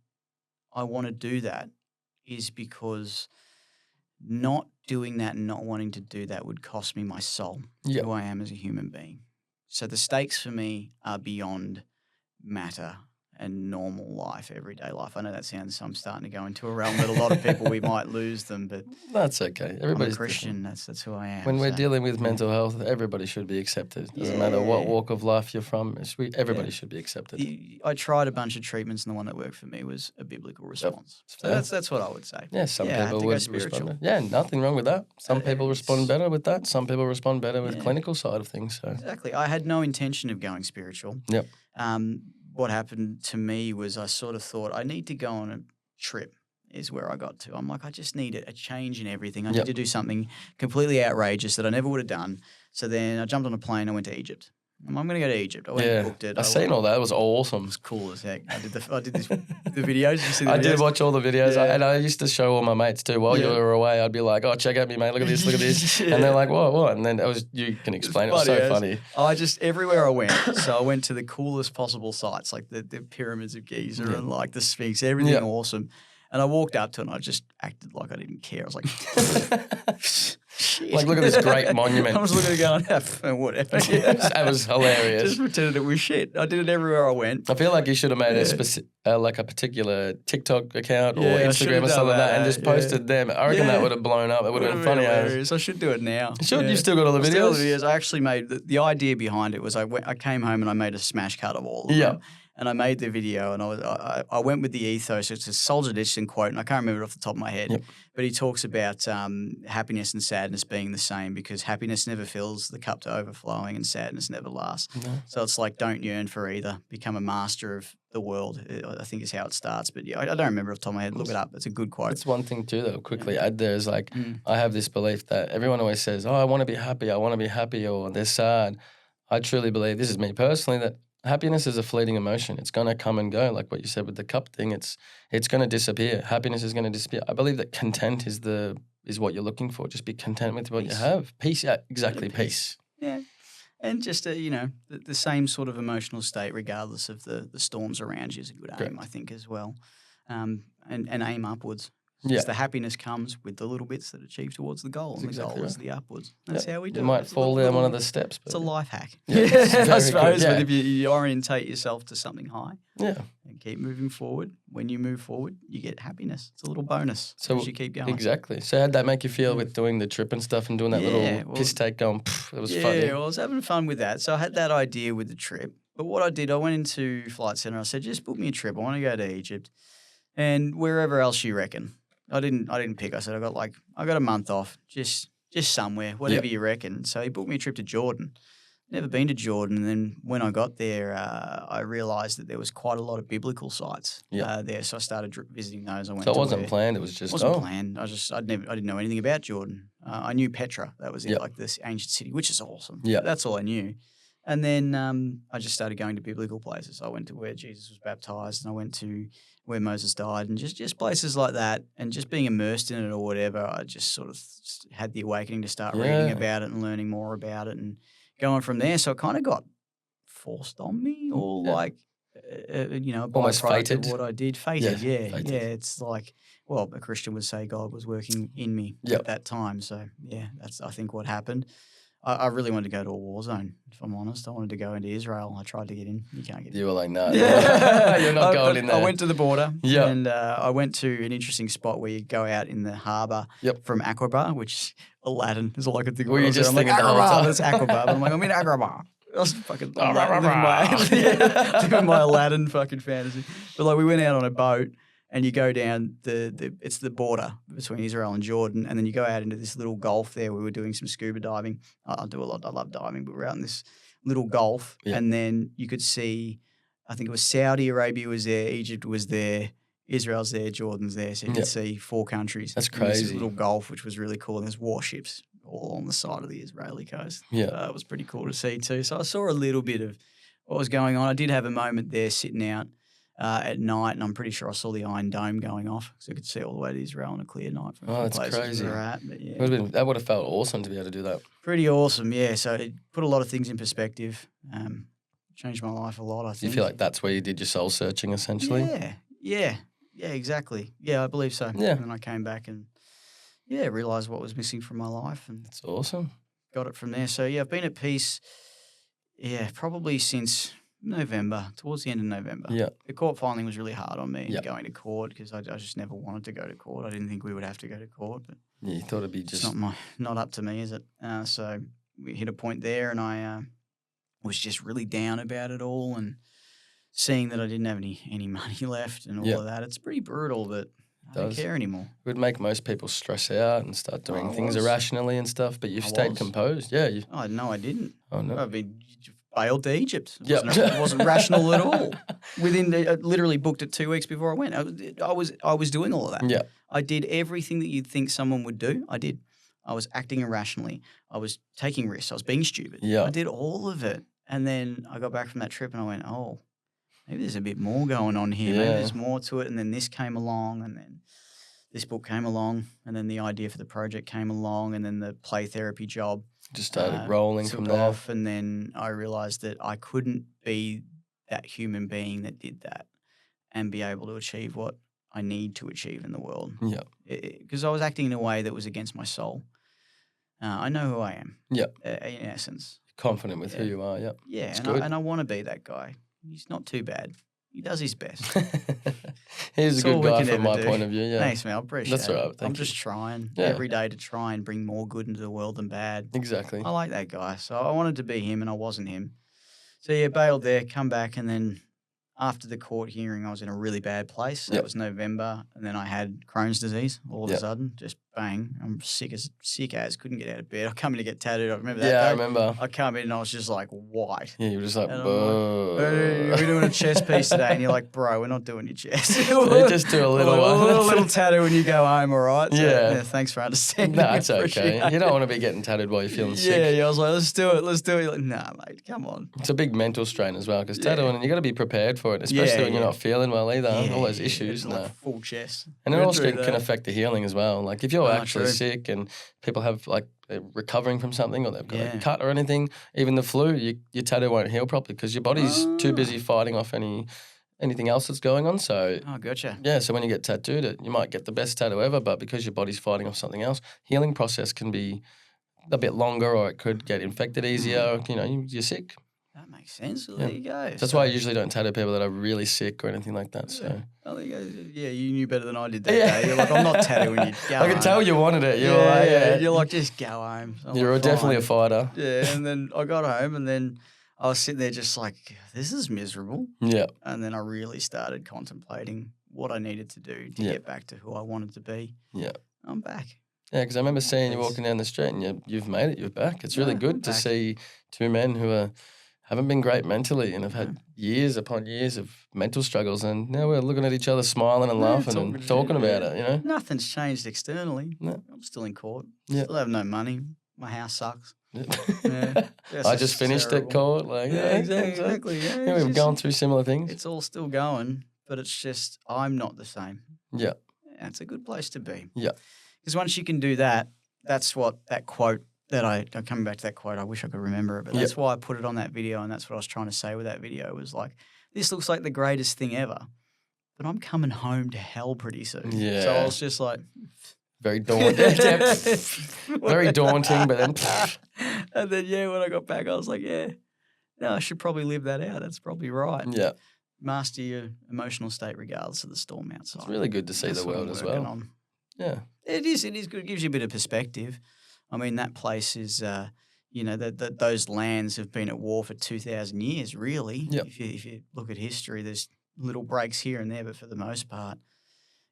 I want to do that is because not doing that and not wanting to do that would cost me my soul, who I am as a human being. So the stakes for me are beyond matter and normal life, everyday life. I know that sounds, I'm starting to go into a realm that a lot of people, we might lose them, but that's okay. Everybody's I'm a Christian. That's who I am. When we're dealing with mental health, everybody should be accepted. Doesn't matter what walk of life you're from. Everybody should be accepted. I tried a bunch of treatments, and the one that worked for me was a biblical response. So that's what I would say. Yeah, some people would respond. Yeah, nothing wrong with that. Some people respond better with that. Some people respond better with clinical side of things. So exactly. I had no intention of going spiritual. Yep. What happened to me was I sort of thought I need to go on a trip. is where I got to. I'm like, I just need a change in everything. I need to do something completely outrageous that I never would have done. So then I jumped on a plane. I went to Egypt. I'm going to go to Egypt. I went and booked it. I seen all that. It was awesome. It was cool as heck. I did the videos. Did you see the videos? I did watch all the videos, and I used to show all my mates too. While you were away, I'd be like, "Oh, check out me, mate. Look at this, look at this." And they're like, "What?" And then you can explain. It was so funny. I just everywhere I went. So I went to the coolest possible sites, like the pyramids of Giza and like the Sphinx. Everything awesome. And I walked up to it and I just acted like I didn't care. I was like, shit. Like, look at this great monument. I was looking at it going, whatever. That was hilarious. Just pretended it was shit. I did it everywhere I went. I feel like you should have made a particular TikTok account or Instagram or something like that and just posted them. I reckon that would have blown up. It would have been funny. I should do it now. You've still got all the videos? I actually made, the idea behind it was I came home and I made a smash cut of all of them. And I made the video, and I went with the ethos. It's a Solzhenitsyn quote, and I can't remember it off the top of my head. But he talks about happiness and sadness being the same, because happiness never fills the cup to overflowing, and sadness never lasts. So it's like, don't yearn for either. Become a master of the world, I think is how it starts. But I don't remember off the top of my head. Look it up. It's a good quote. It's one thing too that I'll quickly add there is like, I have this belief that everyone always says, "Oh, I want to be happy. I want to be happy," or they're sad. I truly believe, this is me personally, that happiness is a fleeting emotion. It's going to come and go. Like what you said with the cup thing, it's going to disappear. Happiness is going to disappear. I believe that content is what you're looking for. Just be content with what you have. Peace, exactly, peace. Yeah. And just, the same sort of emotional state regardless of the storms around you is a good aim, I think, as well. And aim upwards. Because the happiness comes with the little bits that achieve towards the goal, and the goal is the upwards. That's how we do it. You might fall down one of the steps. But it's a life hack. I suppose, but if you orientate yourself to something high and keep moving forward, when you move forward, you get happiness. It's a little bonus as you keep going. Exactly. So how'd that make you feel with doing the trip and stuff and doing that little piss take going, it was funny? Yeah, well, I was having fun with that. So I had that idea with the trip. But what I did, I went into Flight Centre. I said, just book me a trip. I want to go to Egypt and wherever else you reckon. I didn't pick. I said I got a month off, just somewhere, whatever you reckon. So he booked me a trip to Jordan. Never been to Jordan, and then when I got there, I realised that there was quite a lot of biblical sites there. So I started visiting those. So it wasn't planned. It was just planned. I didn't know anything about Jordan. I knew Petra. That was it, like this ancient city, which is awesome. Yeah, that's all I knew. And then I just started going to biblical places. I went to where Jesus was baptized, and I went to where Moses died, and just places like that, and just being immersed in it or whatever. I just sort of had the awakening to start reading about it and learning more about it and going from there. So it kind of got forced on me, or like, almost fated. Of what I did. Fated. It's like, well, a Christian would say God was working in me at that time. So that's I think what happened. I really wanted to go to a war zone, if I'm honest. I wanted to go into Israel. I tried to get in. You can't get in. You were like, no, you're not going in there. I went to the border, and I went to an interesting spot where you go out in the harbour from Aqaba, which Aladdin is all I could think of. Were you just thinking Aqaba, that's Aqaba. But I'm like, I'm in Aqaba. I was fucking living my Aladdin fucking fantasy. But like, we went out on a boat. And you go down it's the border between Israel and Jordan, and then you go out into this little gulf there where we were doing some scuba diving. I do a lot. I love diving, but we're out in this little gulf, and then you could see, I think it was Saudi Arabia was there, Egypt was there, Israel's there, Jordan's there, so you could see 4 countries. That's crazy. This little gulf, which was really cool, and there's warships all on the side of the Israeli coast. It was pretty cool to see too. So I saw a little bit of what was going on. I did have a moment there sitting out at night, and I'm pretty sure I saw the Iron Dome going off, so I could see all the way to Israel on a clear night from the places crazy. we were at. But that would have felt awesome to be able to do that. Pretty awesome, yeah. So it put a lot of things in perspective. Changed my life a lot, I think. Do you feel like that's where you did your soul searching, essentially? Yeah, exactly. Yeah, I believe so. Yeah. And then I came back and, realised what was missing from my life. And that's awesome. Got it from there. So, I've been at peace, probably since November, towards the end of November. Yeah. The court filing was really hard on me going to court, because I just never wanted to go to court. I didn't think we would have to go to court. But you thought it'd be just... It's not up to me, is it? So we hit a point there, and I was just really down about it all, and seeing that I didn't have any money left and all of that. It's pretty brutal, but I don't care anymore. It would make most people stress out and start doing things irrationally and stuff, but you've stayed composed. Yeah. No, I didn't. Oh, no. I mean, bailed to Egypt. It wasn't rational at all. Literally booked it 2 weeks before I went. I was doing all of that. Yeah. I did everything that you'd think someone would do. I did. I was acting irrationally. I was taking risks. I was being stupid. Yeah. I did all of it. And then I got back from that trip and I went, oh, maybe there's a bit more going on here. Maybe there's more to it. And then this came along, and then this book came along, and then the idea for the project came along, and then the play therapy job just started rolling from there. Off, and then I realized that I couldn't be that human being that did that and be able to achieve what I need to achieve in the world. Yeah. Because I was acting in a way that was against my soul. I know who I am. Yeah. In essence. Confident with who you are, yeah. Yeah, and I want to be that guy. He's not too bad. He does his best. He's a good guy from my point of view, yeah. Thanks, man. I appreciate it. That's all right. I'm just trying every day to try and bring more good into the world than bad. Exactly. I like that guy. So I wanted to be him, and I wasn't him. So, yeah, bailed there, come back, and then after the court hearing, I was in a really bad place. That was November, and then I had Crohn's disease all of a sudden. Just bang. I'm sick as, couldn't get out of bed. I come in to get tattooed. I remember that day. I remember. I come in and I was just like white. Yeah, you were just like, bro. We're doing a chest piece today. And you're like, bro, we're not doing your chest. Just do a little one. A little tattoo when you go home, all right? So, yeah. Thanks for understanding. No, it's okay. You don't want to be getting tattooed while you're feeling sick. Yeah, I was like, let's do it. You're like, nah, mate, come on. It's a big mental strain as well, because tattooing, and you got to be prepared for it, especially when you're not feeling well either. All those issues. Like full chest. And it also can affect the healing as well. Like if you're actually sick and people have like they're recovering from something or they've got a cut or anything, even the flu, your tattoo won't heal properly because your body's too busy fighting off anything else that's going on. So gotcha. Yeah, so when you get tattooed, you might get the best tattoo ever, but because your body's fighting off something else, healing process can be a bit longer, or it could get infected easier. You know, you're sick. That makes sense. Well, there you go. So that's why I usually don't tattoo people that are really sick or anything like that. So you knew better than I did that day. You're like, I'm not tattooing you. Go I can tell you wanted it. You're like, just go home. So you're definitely a fighter. Yeah, and then I got home, and then I was sitting there just like, this is miserable. Yeah. And then I really started contemplating what I needed to do to get back to who I wanted to be. Yeah. I'm back. Yeah, because I remember seeing you walking down the street and you've made it. You're back. It's really good to see two men who haven't been great mentally and have had years upon years of mental struggles, and now we're looking at each other smiling and laughing and talking about it, you know? Nothing's changed externally. No. I'm still in court. Yeah. Still have no money. My house sucks. I just finished at court. Exactly. Yeah, we've gone through similar things. It's all still going, but it's just I'm not the same. Yeah. It's a good place to be. Yeah. Because once you can do that, that's what that quote that I'm coming back to that quote. I wish I could remember it, but that's why I put it on that video, and that's what I was trying to say with that video. Was like, this looks like the greatest thing ever, but I'm coming home to hell pretty soon. Yeah. So I was just like, very daunting. Very daunting, but then. And then when I got back, I was like, I should probably live that out. That's probably right. Yeah. Master your emotional state regardless of the storm outside. It's really good to see the world as well. On. Yeah. It is good. It gives you a bit of perspective. I mean, that place is, those lands have been at war for 2,000 years, really. Yep. If you look at history, there's little breaks here and there, but for the most part,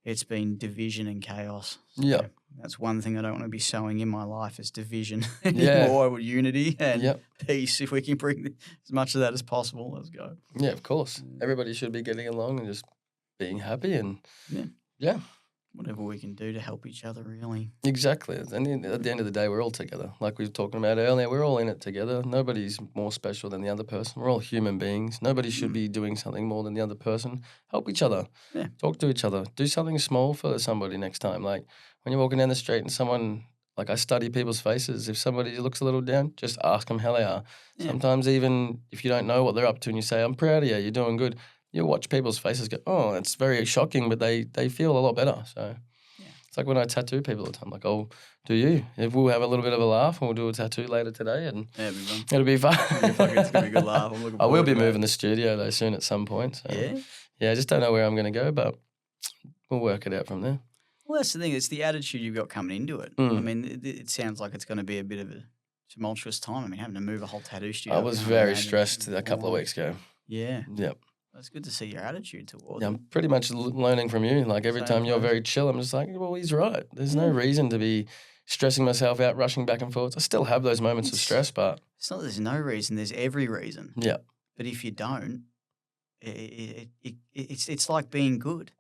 it's been division and chaos. So yeah. That's one thing I don't want to be sowing in my life is division anymore. With unity and peace. If we can bring as much of that as possible, let's go. Yeah, of course. Everybody should be getting along and just being happy and whatever we can do to help each other, really. Exactly. And at the end of the day, we're all together. Like we were talking about earlier, we're all in it together. Nobody's more special than the other person. We're all human beings. Nobody should be doing something more than the other person. Help each other. Yeah. Talk to each other. Do something small for somebody next time. Like when you're walking down the street and someone, like I study people's faces. If somebody looks a little down, just ask them how they are. Yeah. Sometimes even if you don't know what they're up to and you say, I'm proud of you, you're doing good, you watch people's faces go, oh, it's very shocking, but they feel a lot better. So it's like when I tattoo people all the time, like, oh, do you? If we'll have a little bit of a laugh and we'll do a tattoo later today and it'll be fun. It's going to be a good laugh. I will be moving the studio though soon at some point. So. Yeah, I just don't know where I'm going to go, but we'll work it out from there. Well, that's the thing. It's the attitude you've got coming into it. I mean, it sounds like it's going to be a bit of a tumultuous time. I mean, having to move a whole tattoo studio. I was very stressed a couple of weeks ago. Yeah. Yep. It's good to see your attitude towards it. I'm pretty much learning from you. Like every time you're very chill, I'm just like, well, he's right. There's no reason to be stressing myself out, rushing back and forth. I still have those moments of stress, but it's not that there's no reason. There's every reason. yeah, But if you don't, it's like being good.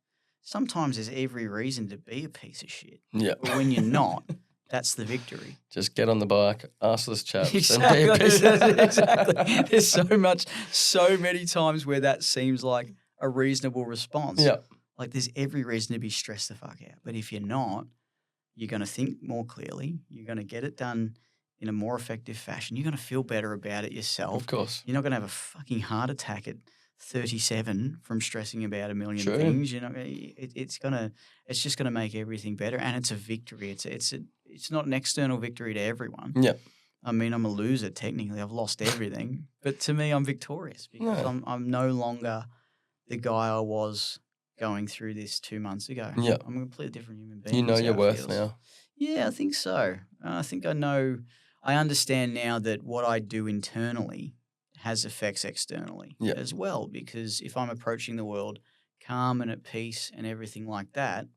Sometimes there's every reason to be a piece of shit. yeah. But when you're not, that's the victory. Just get on the bike, arseless chaps, Exactly. and be a piece of Exactly. There's so many times where that seems like a reasonable response. Yeah. Like there's every reason to be stressed the fuck out. But if you're not, you're going to think more clearly. You're going to get it done in a more effective fashion. You're going to feel better about it yourself. Of course. You're not going to have a fucking heart attack at 37 from stressing about a million True. things. You know, it's just gonna make everything better, and it's a victory. It's not an external victory to everyone. Yeah. I mean, I'm a loser technically. I've lost everything, but to me, I'm victorious because I'm no longer the guy I was going through this 2 months ago. Yeah. I'm a completely different human being. You know That's your how it worth feels. now. Yeah, I think so. I think I understand now that what I do internally has effects externally as well, because if I'm approaching the world calm and at peace and everything like that,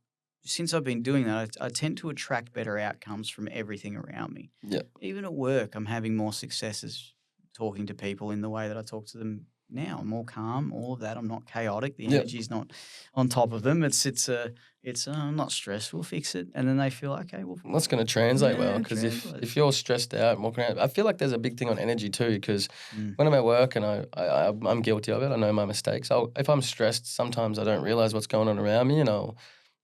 since I've been doing that, I tend to attract better outcomes from everything around me. Yeah. Even at work, I'm having more successes talking to people in the way that I talk to them now. I'm more calm, all of that. I'm not chaotic. The energy's not on top of them. It's I'm not stressed. We'll fix it. And then they feel, okay, well. That's going to translate well, because if you're stressed out and walking around, I feel like there's a big thing on energy too, because when I'm at work and I'm guilty of it, I know my mistakes. If I'm stressed, sometimes I don't realize what's going on around me, and I'll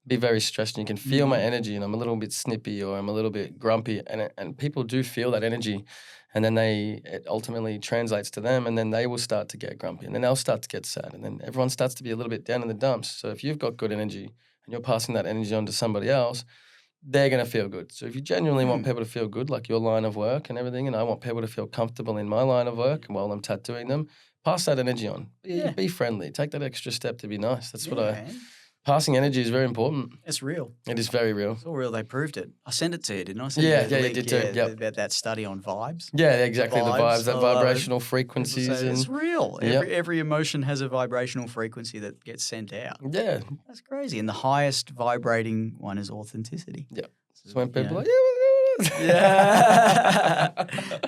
be very stressed, and you can feel my energy, and I'm a little bit snippy or I'm a little bit grumpy, and people do feel that energy, and then it ultimately translates to them, and then they will start to get grumpy, and then they'll start to get sad, and then everyone starts to be a little bit down in the dumps. So if you've got good energy and you're passing that energy on to somebody else, they're going to feel good. So if you genuinely want people to feel good, like your line of work and everything, and I want people to feel comfortable in my line of work while I'm tattooing them, pass that energy on. Be friendly. Take that extra step to be nice. That's passing energy is very important. It's real. It is very real. It's all real. They proved it. I sent it to you, didn't I? You did too. Yep. About that study on vibes. Yeah, exactly. The vibes, that vibrational frequencies. It's real. Every emotion has a vibrational frequency that gets sent out. Yeah. That's crazy. And the highest vibrating one is authenticity. Yeah. So when people are like,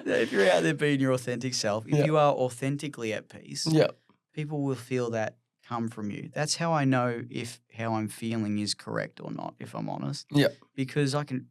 if you're out there being your authentic self, if you are authentically at peace, people will feel that come from you. That's how I know if how I'm feeling is correct or not, if I'm honest. Yeah. Because I can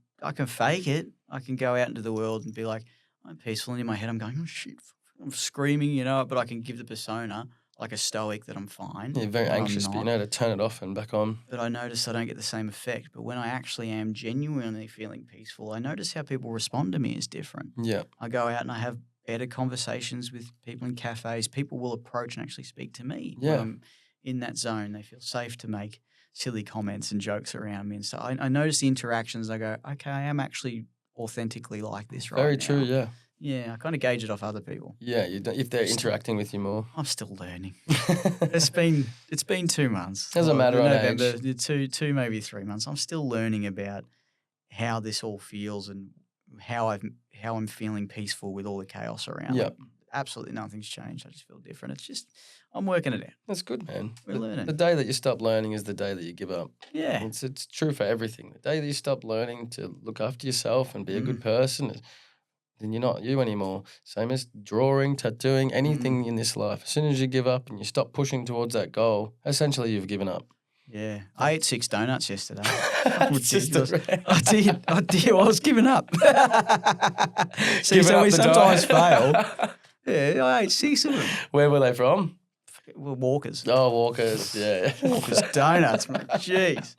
fake it. I can go out into the world and be like, I'm peaceful, and in my head I'm going, oh shit, I'm screaming, but I can give the persona like a stoic that I'm fine. Yeah, very anxious, but you know to turn it off and back on. But I notice I don't get the same effect. But when I actually am genuinely feeling peaceful, I notice how people respond to me is different. Yeah. I go out and I have better conversations with people in cafes. People will approach and actually speak to me. Yeah. When I'm in that zone. They feel safe to make silly comments and jokes around me. And so I notice the interactions. I go, okay, I am actually authentically like this right now. Very true, yeah. Yeah, I kind of gauge it off other people. Yeah, if they're interacting with you more. I'm still learning. It's been 2 months. Doesn't matter on November, age. two, maybe 3 months. I'm still learning about how this all feels and how I'm feeling peaceful with all the chaos around. Yeah. Absolutely nothing's changed. I just feel different. It's just I'm working it out. That's good, man. We're learning. The day that you stop learning is the day that you give up. Yeah. It's true for everything. The day that you stop learning to look after yourself and be a good person, then you're not you anymore. Same as drawing, tattooing, anything in this life. As soon as you give up and you stop pushing towards that goal, essentially you've given up. Yeah. I ate 6 donuts yesterday. I did. I was giving up. So we sometimes fail. Yeah, I ate 6 of them. Where were they from? Well, Walkers. Oh, Walkers, yeah. Walkers donuts, mate. Jeez.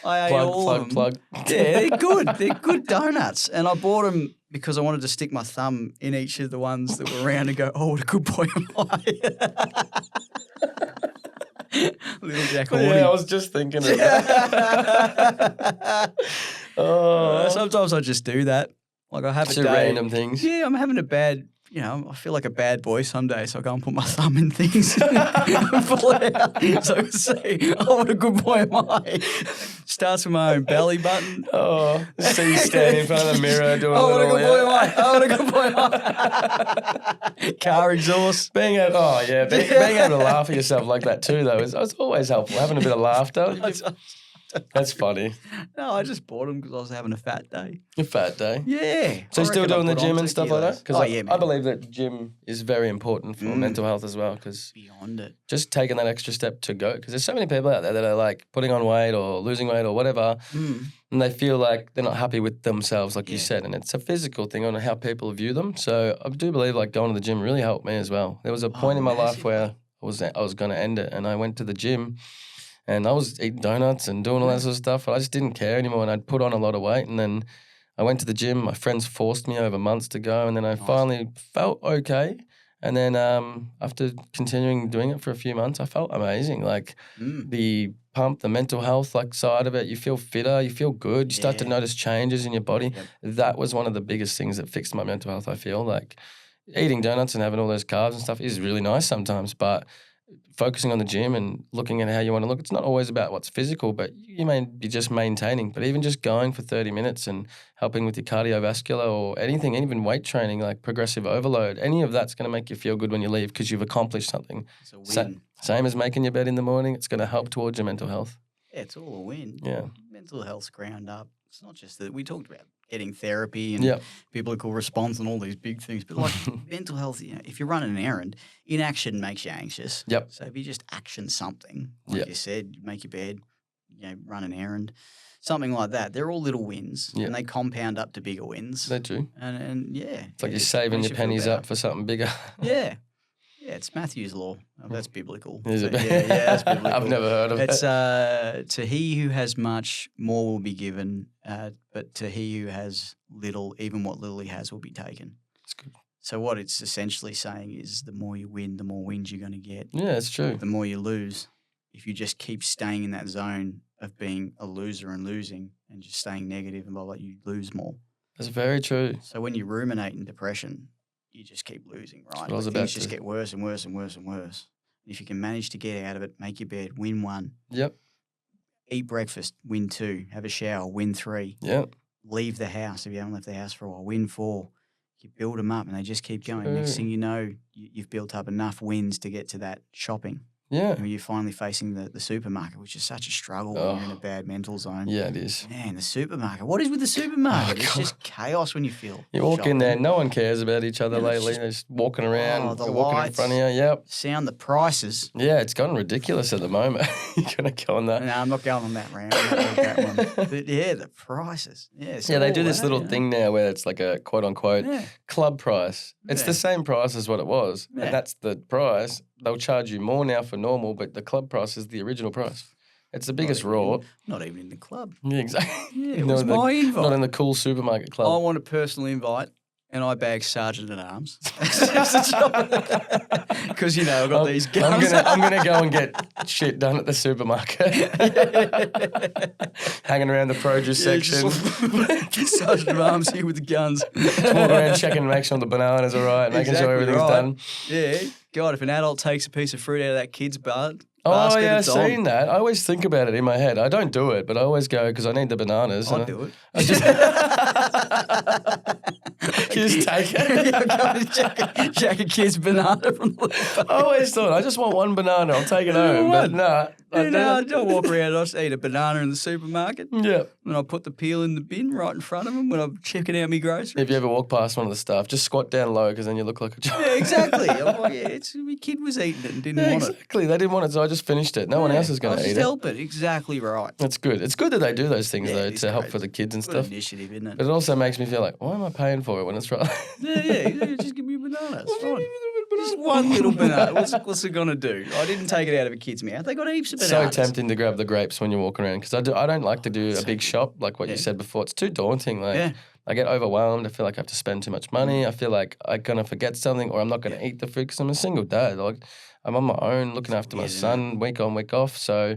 I ate all of them. Plug. Yeah, they're good. They're good donuts. And I bought them because I wanted to stick my thumb in each of the ones that were around and go, oh, what a good boy am I. Little Jack Horny. Yeah, I was just thinking of that. Sometimes I just do that. Like I have a day. Random things. Yeah, I'm having a bad, I feel like a bad boy some days, so I go and put my thumb in things and pull it out so I can see, oh, what a good boy am I. Starts with my own belly button. Oh, see you standing in front of the mirror doing what a good boy am I. Oh, what a good boy am I. Car exhaust. Being able to laugh at yourself like that too, though, is always helpful. Having a bit of laughter. That's funny. No, I just bought them because I was having a fat day. A fat day. Yeah. So you're still doing the gym and stuff like that? Because yeah, I believe that gym is very important for mental health as well. Because beyond it, just taking that extra step to go. Because there's so many people out there that are like putting on weight or losing weight or whatever, and they feel like they're not happy with themselves, like you said. And it's a physical thing on how people view them. So I do believe like going to the gym really helped me as well. There was a point in my life where I was going to end it, and I went to the gym. And I was eating donuts and doing all that sort of stuff. And I just didn't care anymore. And I'd put on a lot of weight. And then I went to the gym. My friends forced me over months to go. And then I finally felt okay. And then after continuing doing it for a few months, I felt amazing. Like the pump, the mental health like side of it, you feel fitter, you feel good. You start to notice changes in your body. Yep. That was one of the biggest things that fixed my mental health, I feel. Like eating donuts and having all those carbs and stuff is really nice sometimes. But focusing on the gym and looking at how you want to look, it's not always about what's physical, but you may be just maintaining. But even just going for 30 minutes and helping with your cardiovascular or anything, even weight training, like progressive overload, any of that's going to make you feel good when you leave because you've accomplished something. It's a win. Same as making your bed in the morning, it's going to help towards your mental health. Yeah, it's all a win. Yeah. Mental health's ground up. It's not just that we talked about getting therapy and biblical response and all these big things, but like mental health, if you're running an errand, inaction makes you anxious. Yep. So if you just action something, like you said, make your bed, run an errand, something like that, they're all little wins and they compound up to bigger wins. They do. And it's like you're saving your pennies up for something bigger. Yeah. Yeah, it's Matthew's law. Oh, that's biblical. Is it? Yeah, that's biblical. I've never heard of it. It's to he who has much, more will be given, but to he who has little, even what little he has will be taken. That's good. So what it's essentially saying is the more you win, the more wins you're going to get. Yeah, it's true. The more you lose. If you just keep staying in that zone of being a loser and losing and just staying negative and blah, blah, you lose more. That's very true. So when you ruminate in depression, you just keep losing, right? Things just get worse and worse and worse and worse. If you can manage to get out of it, make your bed, win 1. Yep. Eat breakfast, win 2. Have a shower, win 3. Yep. Leave the house if you haven't left the house for a while, win 4. You build them up and they just keep going. Next thing you know, you've built up enough wins to get to that shopping. Yeah. You're finally facing the supermarket, which is such a struggle when you're in a bad mental zone. Yeah, it is. Man, the supermarket. What is with the supermarket? It's just chaos when you feel. You walk in there, no one cares about each other lately. They're just walking around, the walking lights, in front of you. Yep. Sound, the prices. Yeah, it's gotten ridiculous at the moment. You're going to go on that. No, I'm not going on that round. I'm not going that one. But yeah, the prices. Yeah, they do this little thing now where it's like a quote-unquote club price. It's the same price as what it was, and that's the price. They'll charge you more now for normal, but the club price is the original price. It's the biggest raw. Not even in the club. Yeah, exactly. Yeah, it was my invite. Not in the cool supermarket club. I want a personal invite, and I bag Sergeant at Arms. Because, I've got these guns. I'm gonna go and get shit done at the supermarket. Hanging around the produce section. Sergeant at Arms here with the guns. Just walking around checking, make sure the banana's all right, making sure everything's done. Yeah. God, if an adult takes a pice of fruit out of that kid's basket, oh, yeah, I've seen that. I always think about it in my head. I don't do it, but I always go, because I need the bananas. I'd do it. You just take it? Jack a kid's banana from the I always thought, I just want one banana. I'll take it home. But I don't walk around. I just eat a banana in the supermarket. Yeah. And I put the peel in the bin right in front of them when I'm checking out my groceries. If you ever walk past one of the staff, just squat down low because then you look like a child. Yeah, exactly. I'm like, my kid was eating it and didn't want it. Exactly. They didn't want it, so I just finished it. No one else is going to eat it. Just help it. Exactly right. That's good. It's good that they do those things, though, to help for the kids and stuff. Initiative, isn't it? But it also makes me feel like, why am I paying for it when it's right? Yeah. Just give me a banana. It's fine. Just one little banana. What's it going to do? I didn't take it out of a kid's mouth. They got heaps of bananas. So tempting to grab the grapes when you're walking around because I don't like to do a big shop like what you said before. It's too daunting. Like I get overwhelmed. I feel like I have to spend too much money. I feel like I'm going to forget something or I'm not going to eat the food because I'm a single dad. Like I'm on my own looking after my son week on, week off. So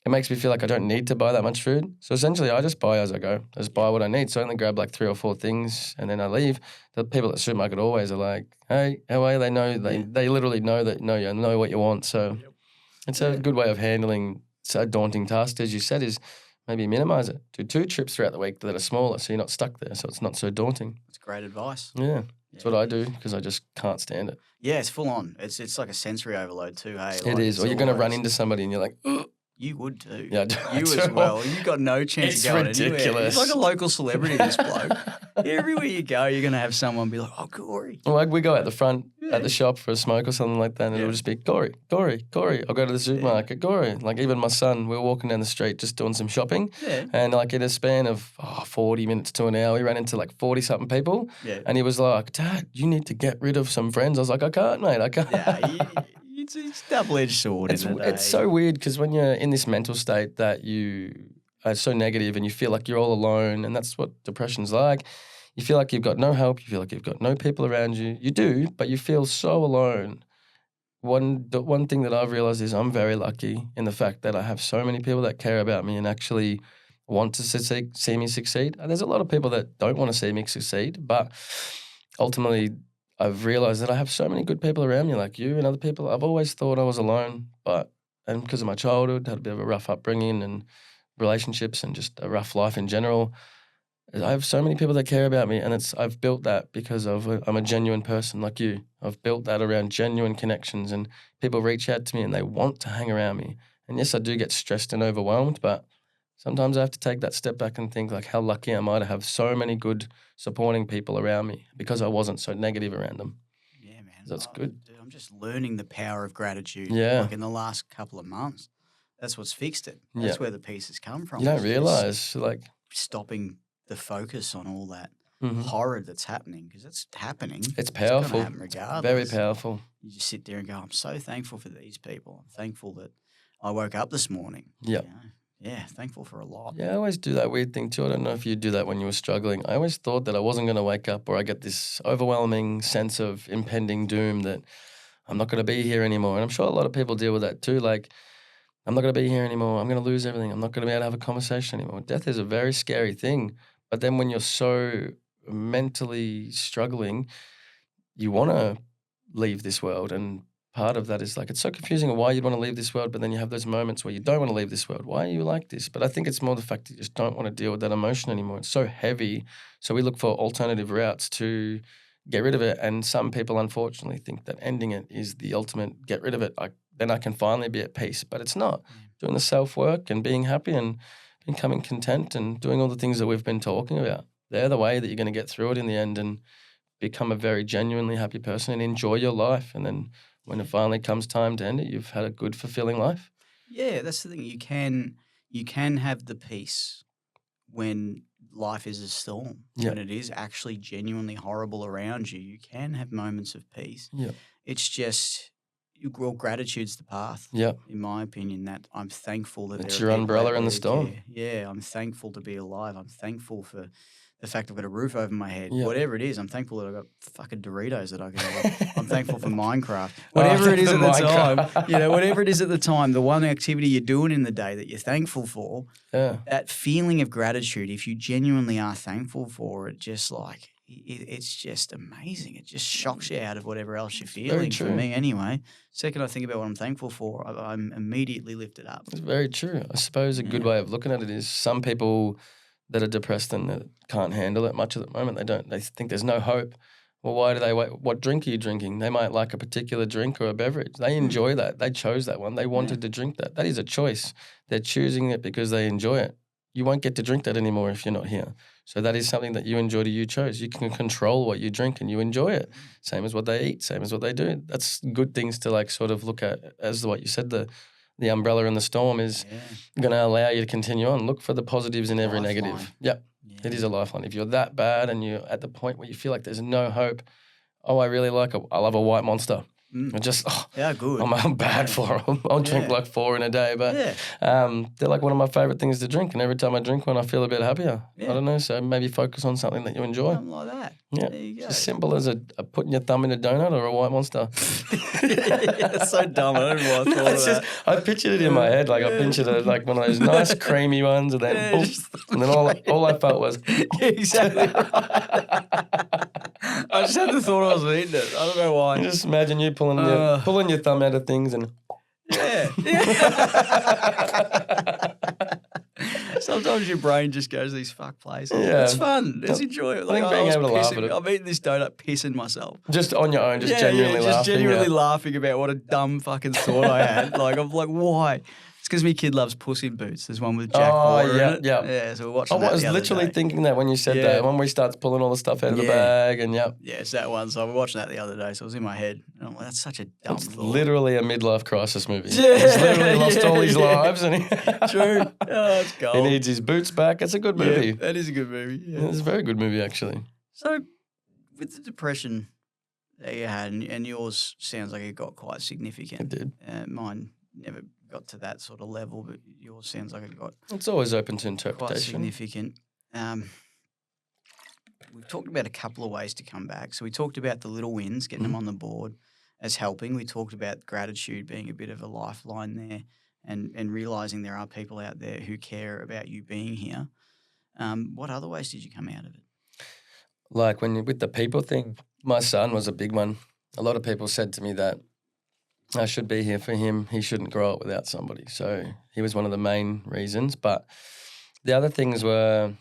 it makes me feel like I don't need to buy that much food. So essentially, I just buy as I go. I just buy what I need. So I only grab like 3 or 4 things and then I leave. The people at the supermarket always are like, hey, how are you? They know, they literally know that, you know what you want. So it's a good way of handling a daunting task, as you said, is maybe minimize it. Do 2 trips throughout the week that are smaller so you're not stuck there. So it's not so daunting. That's great advice. Yeah. That's what I do because I just can't stand it. Yeah, it's full on. It's like a sensory overload too, hey? It is. Or you're going to run into somebody and you're like, ugh. You would too. Yeah, I you do. as well. You got no chance It's of going ridiculous. anywhere. He's like a local celebrity, this bloke. Everywhere you go, you're going to have someone be like, oh, Corey. Well, like we go out the front at the shop for a smoke or something like that, and it'll just be Corey. I'll go to the supermarket, Corey. Like even my son, we were walking down the street just doing some shopping, and like in a span of 40 minutes to an hour, we ran into like 40-something people, and he was like, Dad, you need to get rid of some friends. I was like, I can't, mate, I can't. Yeah, it's a double-edged sword, isn't it? It's so weird because when you're in this mental state that you are so negative and you feel like you're all alone, and that's what depression's like. You feel like you've got no help. You feel like you've got no people around you. You do, but you feel so alone. The one thing that I've realized is I'm very lucky in the fact that I have so many people that care about me and actually want to see me succeed. And there's a lot of people that don't want to see me succeed, but ultimately I've realized that I have so many good people around me like you and other people. I've always thought I was alone, and because of my childhood, had a bit of a rough upbringing and relationships and just a rough life in general, I have so many people that care about me, and I've built that because I'm a genuine person like you. I've built that around genuine connections, and people reach out to me and they want to hang around me. And yes, I do get stressed and overwhelmed, but sometimes I have to take that step back and think like, how lucky am I to have so many good supporting people around me because I wasn't so negative around them. Yeah, man. That's good. Dude, I'm just learning the power of gratitude. Yeah. Like in the last couple of months. That's what's fixed it. That's where the pieces come from. You don't realise, like, stopping the focus on all that horror that's happening, because it's happening. It's powerful. It's gonna happen regardless. Very powerful. You just sit there and go, I'm so thankful for these people. I'm thankful that I woke up this morning. Yeah. You know? Yeah, thankful for a lot. Yeah, I always do that weird thing too. I don't know if you do that when you were struggling. I always thought that I wasn't going to wake up, or I get this overwhelming sense of impending doom that I'm not going to be here anymore. And I'm sure a lot of people deal with that too. Like, I'm not going to be here anymore. I'm going to lose everything. I'm not going to be able to have a conversation anymore. Death is a very scary thing. But then when you're so mentally struggling, you want to leave this world. And part of that is like, it's so confusing of why you'd want to leave this world, but then you have those moments where you don't want to leave this world. Why are you like this? But I think it's more the fact that you just don't want to deal with that emotion anymore. It's so heavy. So we look for alternative routes to get rid of it. And some people, unfortunately, think that ending it is the ultimate get rid of it. Then I can finally be at peace. But it's not. Doing the self-work and being happy and becoming content and doing all the things that we've been talking about, they're the way that you're going to get through it in the end and become a very genuinely happy person and enjoy your life. And then when it finally comes time to end it, you've had a good, fulfilling life. Yeah, that's the thing. You can have the peace when life is a storm. Yeah. When it is actually genuinely horrible around you, you can have moments of peace. Yeah. It's just, gratitude's the path. Yeah. In my opinion, that I'm thankful that It's there are your people umbrella out in the there storm. care. Yeah, I'm thankful to be alive. I'm thankful for the fact I've got a roof over my head. Yeah. Whatever it is, I'm thankful that I've got fucking Doritos that I can have. I'm thankful for Minecraft. Whatever it is at the time, whatever it is at the time, the one activity you're doing in the day that you're thankful for, that feeling of gratitude, if you genuinely are thankful for it, just like, it's just amazing. It just shocks you out of whatever else you're feeling. For me, anyway. Second, I think about what I'm thankful for, I'm immediately lifted up. It's very true. I suppose a good way of looking at it is some people that are depressed and that can't handle it much at the moment. They think there's no hope. Well, why do they wait? What drink are you drinking? They might like a particular drink or a beverage. They enjoy that. They chose that one. They wanted to drink that. That is a choice. They're choosing it because they enjoy it. You won't get to drink that anymore if you're not here. So that is something that you enjoyed or you chose. You can control what you drink and you enjoy it. Same as what they eat, same as what they do. That's good things to like sort of look at as what you said, the umbrella in the storm is going to allow you to continue on. Look for the positives in every negative. Yep. Yeah. It is a lifeline. If you're that bad and you're at the point where you feel like there's no hope, I love a white Monster. Just good. I'm bad for them. I'll drink like 4 in a day, but they're like one of my favorite things to drink. And every time I drink one, I feel a bit happier. I don't know. So maybe focus on something that you enjoy. Something like that. Yeah, there you go. It's as simple as a putting your thumb in a donut or a white Monster. It's so dumb. I don't know why I thought of that. I pictured it in my head. Like I pictured it like one of those nice creamy ones, and then and then all I felt was exactly. I just had the thought I was eating it. I don't know why. Just imagine you pulling your thumb out of things and Sometimes your brain just goes these fuck places. Yeah. It's fun. It's enjoyable. I think being able to laugh at it. I'm eating this donut pissing myself. Just on your own, genuinely laughing. Just genuinely laughing about what a dumb fucking thought I had. Like, I'm like, why? It's because my kid loves Puss in Boots. There's one with Jack Warner in it. Yeah, so we're watching that I was the other literally day. thinking that when you said that. When we starts pulling all the stuff out of the bag and Yeah, it's that one. So we're watching that the other day. So it was in my head. And I'm like, that's such a dumb it's thought. literally a midlife crisis movie. Yeah, He's literally lost all his lives. And True. Oh, it's gold. He needs his boots back. It's a good movie. Yeah, that is a good movie. Yeah. It's a very good movie, actually. So with the depression that you had, and yours sounds like it got quite significant. It did. Mine never got to that sort of level, but yours sounds like it got It's always open to quite interpretation. significant. We've talked about a couple of ways to come back. So we talked about the little wins, getting them on the board as helping. We talked about gratitude being a bit of a lifeline there and realising there are people out there who care about you being here. What other ways did you come out of it? Like with the people thing, my son was a big one. A lot of people said to me that I should be here for him. He shouldn't grow up without somebody. So he was one of the main reasons. But the other things were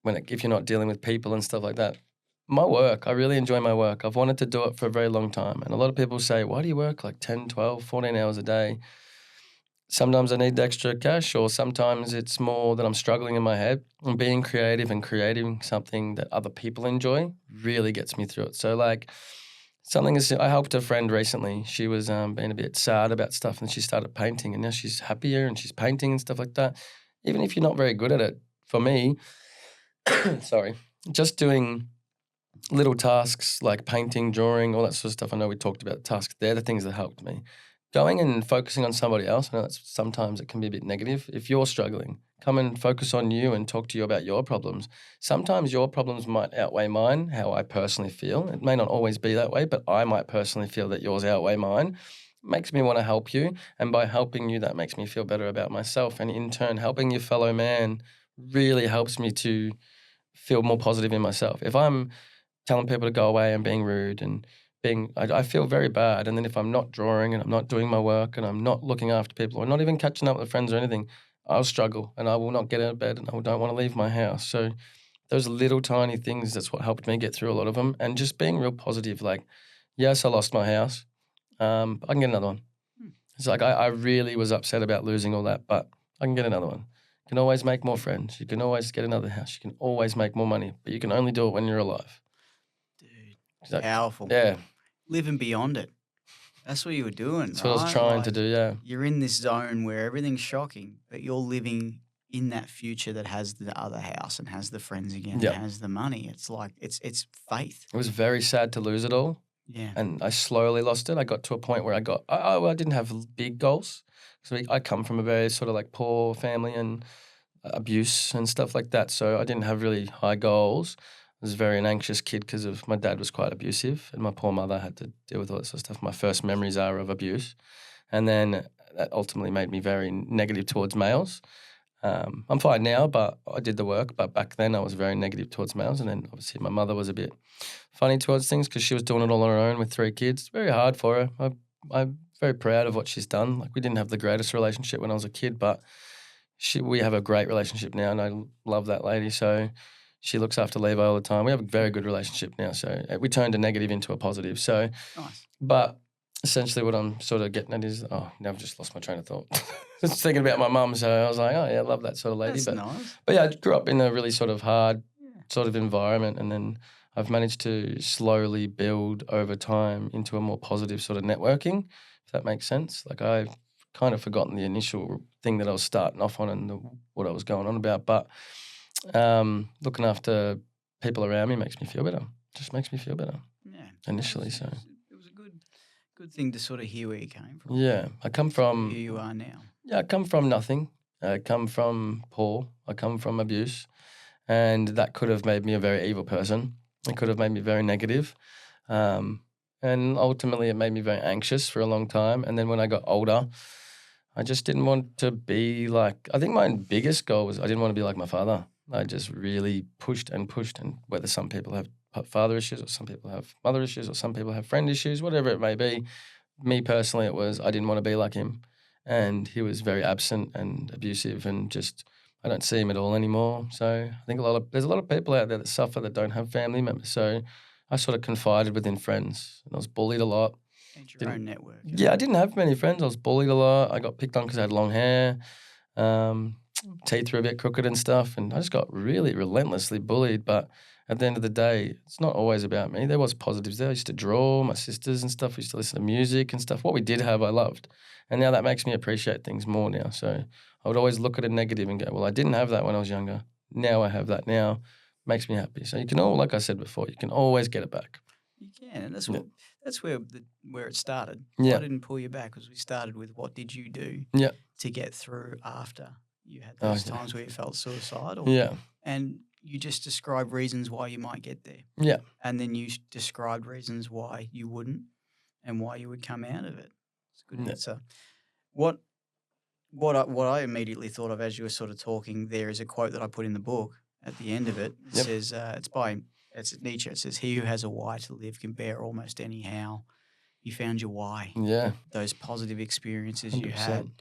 if you're not dealing with people and stuff like that, my work, I really enjoy my work. I've wanted to do it for a very long time. And a lot of people say, why do you work like 10, 12, 14 hours a day? Sometimes I need the extra cash, or sometimes it's more that I'm struggling in my head. And being creative and creating something that other people enjoy really gets me through it. So like I helped a friend recently. She was being a bit sad about stuff, and she started painting, and now she's happier and she's painting and stuff like that. Even if you're not very good at it, for me, just doing little tasks like painting, drawing, all that sort of stuff. I know we talked about the tasks. They're the things that helped me. Going and focusing on somebody else, I know sometimes it can be a bit negative. If you're struggling, come and focus on you and talk to you about your problems. Sometimes your problems might outweigh mine, how I personally feel. It may not always be that way, but I might personally feel that yours outweigh mine. It makes me want to help you. And by helping you, that makes me feel better about myself. And in turn, helping your fellow man really helps me to feel more positive in myself. If I'm telling people to go away and being rude and I feel very bad. And then if I'm not drawing and I'm not doing my work and I'm not looking after people or not even catching up with friends or anything, I'll struggle and I will not get out of bed and I don't want to leave my house. So those little tiny things, that's what helped me get through a lot of them. And just being real positive, like, yes, I lost my house. I can get another one. It's like I really was upset about losing all that, but I can get another one. You can always make more friends. You can always get another house. You can always make more money, but you can only do it when you're alive. Dude, powerful. Yeah. Living beyond it. That's what you were doing, That's what I was trying to do, yeah. You're in this zone where everything's shocking, but you're living in that future that has the other house and has the friends again and has the money. It's like, it's faith. It was very sad to lose it all. Yeah. And I slowly lost it. I got to a point where I didn't have big goals. So I come from a very sort of like poor family and abuse and stuff like that. So I didn't have really high goals. I was very an anxious kid because of my dad was quite abusive and my poor mother had to deal with all that sort of stuff. My first memories are of abuse. And then that ultimately made me very negative towards males. I'm fine now, but I did the work. But back then I was very negative towards males. And then obviously my mother was a bit funny towards things because she was doing it all on her own with 3 kids. Very hard for her. I'm very proud of what she's done. Like we didn't have the greatest relationship when I was a kid, but we have a great relationship now and I love that lady. So she looks after Levi all the time. We have a very good relationship now. So we turned a negative into a positive. So, nice. But essentially what I'm sort of getting at is, now I've just lost my train of thought. Just thinking about my mum. So I was like, oh yeah, I love that sort of lady. That's nice. But yeah, I grew up in a really sort of hard sort of environment. And then I've managed to slowly build over time into a more positive sort of networking, if that makes sense. Like I've kind of forgotten the initial thing that I was starting off on and what I was going on about. But looking after people around me makes me feel better. Just makes me feel better. Yeah. Initially, so it was a good thing to sort of hear where you came from. Yeah, I come from who you are now. Yeah, I come from nothing. I come from poor. I come from abuse, and that could have made me a very evil person. It could have made me very negative, and ultimately it made me very anxious for a long time. And then when I got older, I just didn't want to be like. I think my biggest goal was I didn't want to be like my father. I just really pushed, and whether some people have father issues or some people have mother issues or some people have friend issues, whatever it may be, me personally it was I didn't want to be like him. And he was very absent and abusive and just I don't see him at all anymore. So I think there's a lot of people out there that suffer that don't have family members. So I sort of confided within friends and I was bullied a lot. And your own network. Yeah, I didn't have many friends. I was bullied a lot. I got picked on because I had long hair. Teeth were a bit crooked and stuff, and I just got really relentlessly bullied. But at the end of the day, it's not always about me. There was positives there. I used to draw, my sisters and stuff. We used to listen to music and stuff. What we did have, I loved. And now that makes me appreciate things more now. So I would always look at a negative and go, well, I didn't have that when I was younger. Now I have that now. Makes me happy. So you can like I said before, you can always get it back. You can, and that's where it started. Yeah. I didn't pull you back because we started with what did you do to get through after you had those times where you felt suicidal. Yeah. And you just described reasons why you might get there. Yeah. And then you described reasons why you wouldn't and why you would come out of it. It's a good answer. What I immediately thought of as you were sort of talking there is a quote that I put in the book at the end of it. It says, it's Nietzsche. It says, he who has a why to live can bear almost any how. You found your why. Yeah. Those positive experiences 100%. you had,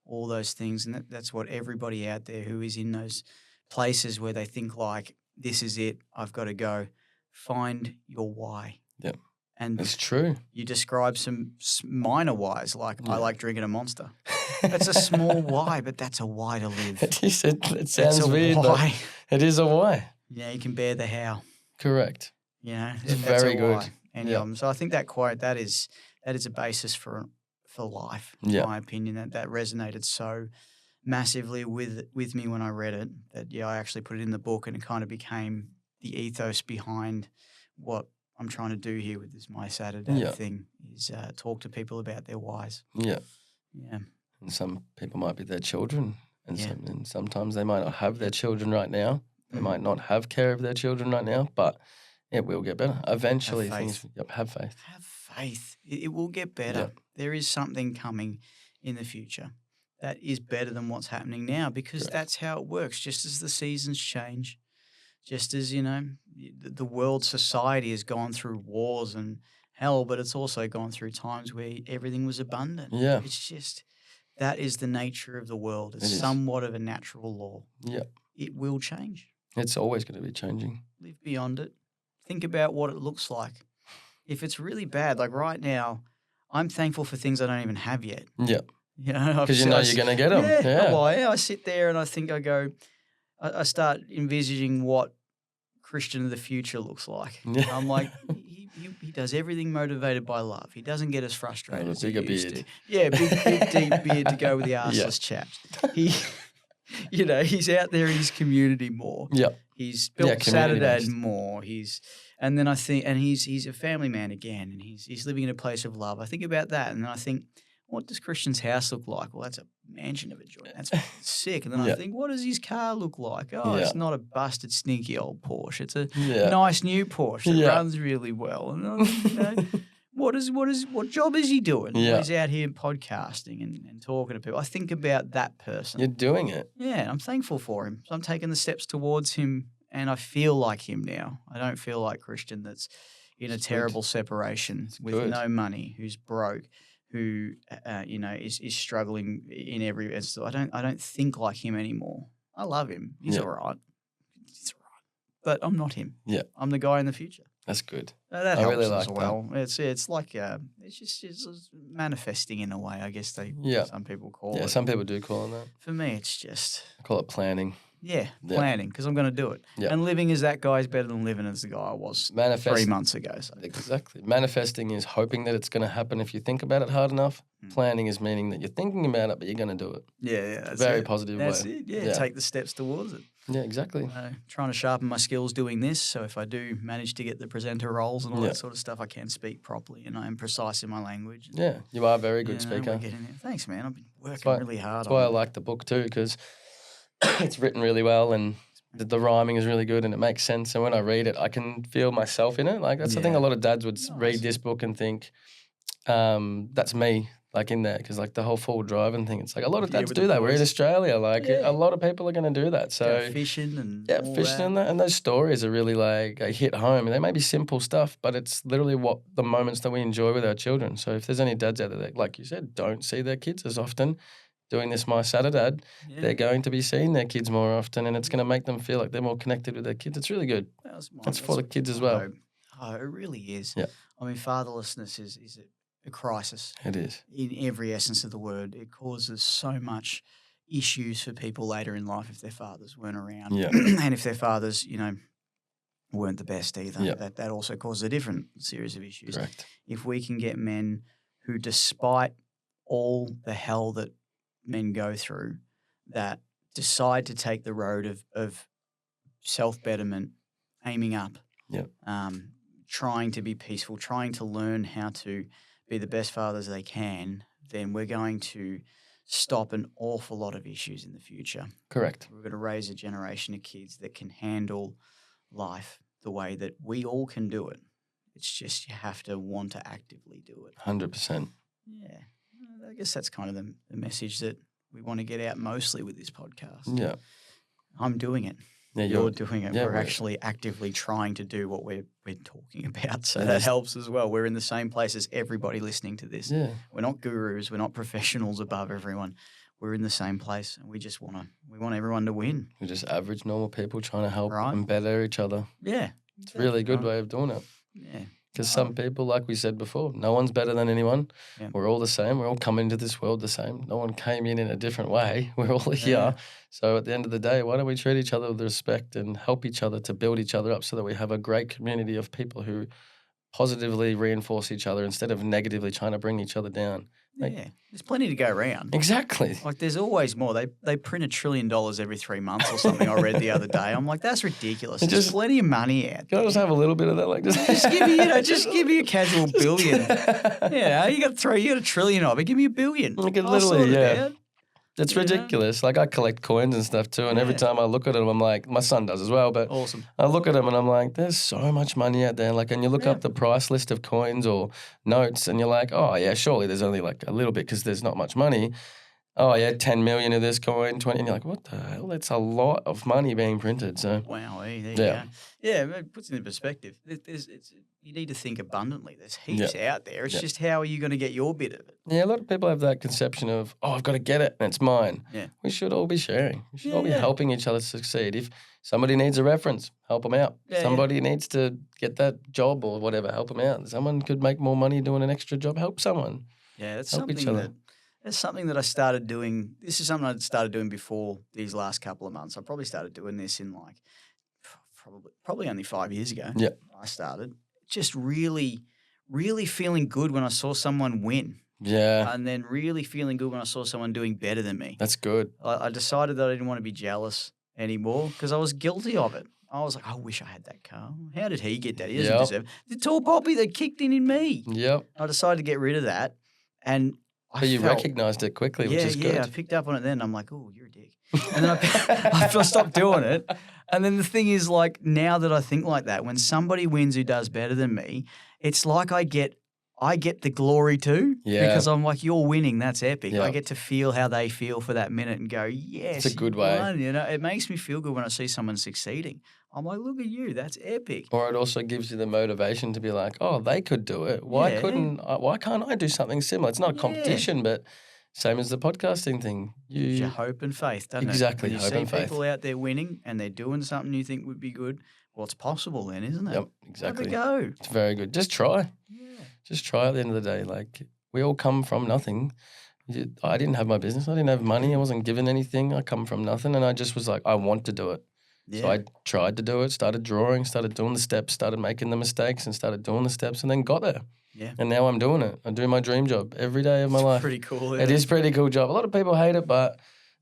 all those things. And that's what everybody out there who is in those places where they think like, this is it, I've got to go. Find your why. Yep. And it's true. You describe some minor whys, like I like drinking a Monster. It's a small why, but that's a why to live. It sounds weird, why. But it is a why. Yeah, you can bear the how. Correct. You know, it's very good. Why. And so I think that quote, that is a basis for life, in my opinion. That resonated so massively with me when I read it that I actually put it in the book, and it kind of became the ethos behind what I'm trying to do here with this My Saturday thing is talk to people about their whys. Yeah. Yeah. And some people might be their children, and sometimes they might not have their children right now. They might not have care of their children right now, but it will get better. Eventually, have faith. Have faith. Have faith. It will get better. Yep. There is something coming in the future that is better than what's happening now, because that's how it works. Just as the seasons change, just as, the world society has gone through wars and hell, but it's also gone through times where everything was abundant. Yeah. It's just, that is the nature of the world. It's somewhat of a natural law. Yeah. It will change. It's always going to be changing. Live beyond it. Think about what it looks like. If it's really bad, like right now, I'm thankful for things I don't even have yet. Yeah. Because you're going to get them. Yeah. Well, I sit there and I think I start envisaging what Kristian of the future looks like. Yeah. I'm like, he does everything motivated by love. He doesn't get as frustrated as he used to. Yeah, big deep beard to go with the arseless chaps. He's out there in his community more. Yeah. He's built Saturday more. He's a family man again, and he's living in a place of love. I think about that, and then I think, what does Kristian's house look like? Well, that's a mansion of a joint. That's sick. And then I think, what does his car look like? Oh, it's not a busted, stinky old Porsche. It's a nice new Porsche that runs really well. And what job is he doing? Yeah. Well, he's out here podcasting and talking to people. I think about that person. You're doing it. Yeah, I'm thankful for him. So I'm taking the steps towards him, and I feel like him now. I don't feel like Kristian that's in a terrible separation with no money, who's broke, who is struggling in every instance. I don't think like him anymore. I love him. He's all right. He's all right. But I'm not him. Yeah. I'm the guy in the future. That's good. That I helps really like as well. That. It's like it's just manifesting in a way, I guess some people call it. Yeah, some people do call it that. For me, it's just I call it planning. Yeah, planning, because I'm going to do it. Yeah. And living as that guy is better than living as the guy I was 3 months ago. So. Exactly. Manifesting is hoping that it's going to happen if you think about it hard enough. Planning is meaning that you're thinking about it, but you're going to do it. Yeah, that's Very it. positive That's way. it. Yeah, take the steps towards it. Yeah, exactly. Trying to sharpen my skills doing this, so if I do manage to get the presenter roles and all that sort of stuff, I can speak properly and I am precise in my language. Yeah, you are a very good speaker. Thanks, man. I've been working really hard on it. That's why I like the book too, because it's written really well and the rhyming is really good and it makes sense. And when I read it, I can feel myself in it. Like that's the thing. A lot of dads would read this book and think, that's me, like in there, because like the whole full driving thing. It's like a lot of dads do that. We're in Australia. Like a lot of people are going to do that. So fishing and fishing and that. And those stories are really like hit home. And they may be simple stuff, but it's literally what the moments that we enjoy with our children. So if there's any dads out there that, like you said, don't see their kids as often, doing this My Saturday, they're going to be seeing their kids more often, and it's going to make them feel like they're more connected with their kids. It's really good. That's for the kids as well. Oh, it really is. Yeah. I mean, fatherlessness is a crisis. It is. In every essence of the word. It causes so much issues for people later in life if their fathers weren't around. Yeah. And if their fathers, weren't the best either. Yeah. That also causes a different series of issues. Correct. If we can get men who, despite all the hell that men go through, that decide to take the road of self-betterment, aiming up, trying to be peaceful, trying to learn how to be the best fathers they can, then we're going to stop an awful lot of issues in the future. Correct. We're going to raise a generation of kids that can handle life the way that we all can do it. It's just you have to want to actively do it. 100%. Yeah. I guess that's kind of the message that we want to get out mostly with this podcast. Yeah. I'm doing it. Yeah, You're doing it. Yeah, we're actually actively trying to do what we're talking about. So that that's- helps as well. We're in the same place as everybody listening to this. Yeah. We're not gurus. We're not professionals above everyone. We're in the same place, and we just want everyone to win. We're just average, normal people trying to help Right. and better each other. Yeah. It's a really good way of doing it. Yeah. Because some people, like we said before, no one's better than anyone. Yeah. We're all the same. We're all coming into this world the same. No one came in a different way. We're all here. Yeah. So at the end of the day, why don't we treat each other with respect and help each other to build each other up so that we have a great community of people who positively reinforce each other instead of negatively trying to bring each other down. Yeah. There's plenty to go around. Exactly. Like there's always more. They print $1 trillion every 3 months or something. I read the other day. I'm like, that's ridiculous. There's Just- plenty of money out Can I there. just have a little bit of that? Like Just give me a casual billion. Yeah, you got $1 trillion of it. Give me $1 billion. Like it I'll literally, sort it yeah. out. It's You know? ridiculous. Like I collect coins and stuff too, and every Yeah. time I look at them, I'm like, my son does as well, but Awesome. I look at them and I'm like, there's so much money out there. Like, and you look Yeah. up the price list of coins or notes and you're like, oh yeah, surely there's only like a little bit because there's not much money. Oh yeah, 10 million of this coin, 20, and you're like, what the hell? That's a lot of money being printed. So Wow, there you Yeah. go. Yeah, it puts it in perspective. You need to think abundantly. There's heaps out there. It's Yeah. just how are you going to get your bit of it? yeah, a lot of people have that conception of, oh, I've got to get it and it's mine. Yeah. We should all be sharing. We should all be Yeah. helping each other succeed. If somebody needs a reference, help them out. Yeah, Somebody needs to get that job or whatever, help them out. Someone could make more money doing an extra job, help someone. Yeah, that's Help each something other. that's something that I started doing. This is something I started doing before these last couple of months. I probably started doing this in like probably only 5 years ago. Yeah. I started just really, really feeling good when I saw someone win, Yeah, and then really feeling good when I saw someone doing better than me. that's good. I decided that I didn't want to be jealous anymore because I was guilty of it. I was like, I wish I had that car. How did he get that? He doesn't Yep. deserve it. The tall poppy that kicked in me. Yep. I decided to get rid of that, and I But you felt, recognised it quickly, which is I good. picked up on it then. I'm like, oh, you're a dick. And then I stopped doing it. And then the thing is, like, now that I think like that, when somebody wins who does better than me, it's like I get the glory too. Yeah. Because I'm like, you're winning. That's epic. Yeah. I get to feel how they feel for that minute and go, yes. It's a good you way. won. You know, it makes me feel good when I see someone succeeding. I'm like, look at you. That's epic. Or it also gives you the motivation to be like, oh, they could do it. Why Yeah. why can't I do something similar? It's not a Yeah. competition, but same as the podcasting thing. Gives you hope and faith, doesn't Exactly, it? When you hope see and faith. people out there winning and they're doing something you think would be good, well, it's possible then, isn't it? Yep, exactly. Have a go. It's very good. Just try. Yeah. Just try at the end of the day. Like, we all come from nothing. I didn't have my business. I didn't have money. I wasn't given anything. I come from nothing. And I just was like, I want to do it. Yeah. So I tried to do it, started drawing, started doing the steps, started making the mistakes and started doing the steps and then got there. Yeah. And now I'm doing it. I do my dream job every day of my It's life. pretty cool. It is a pretty cool job. A lot of people hate it, but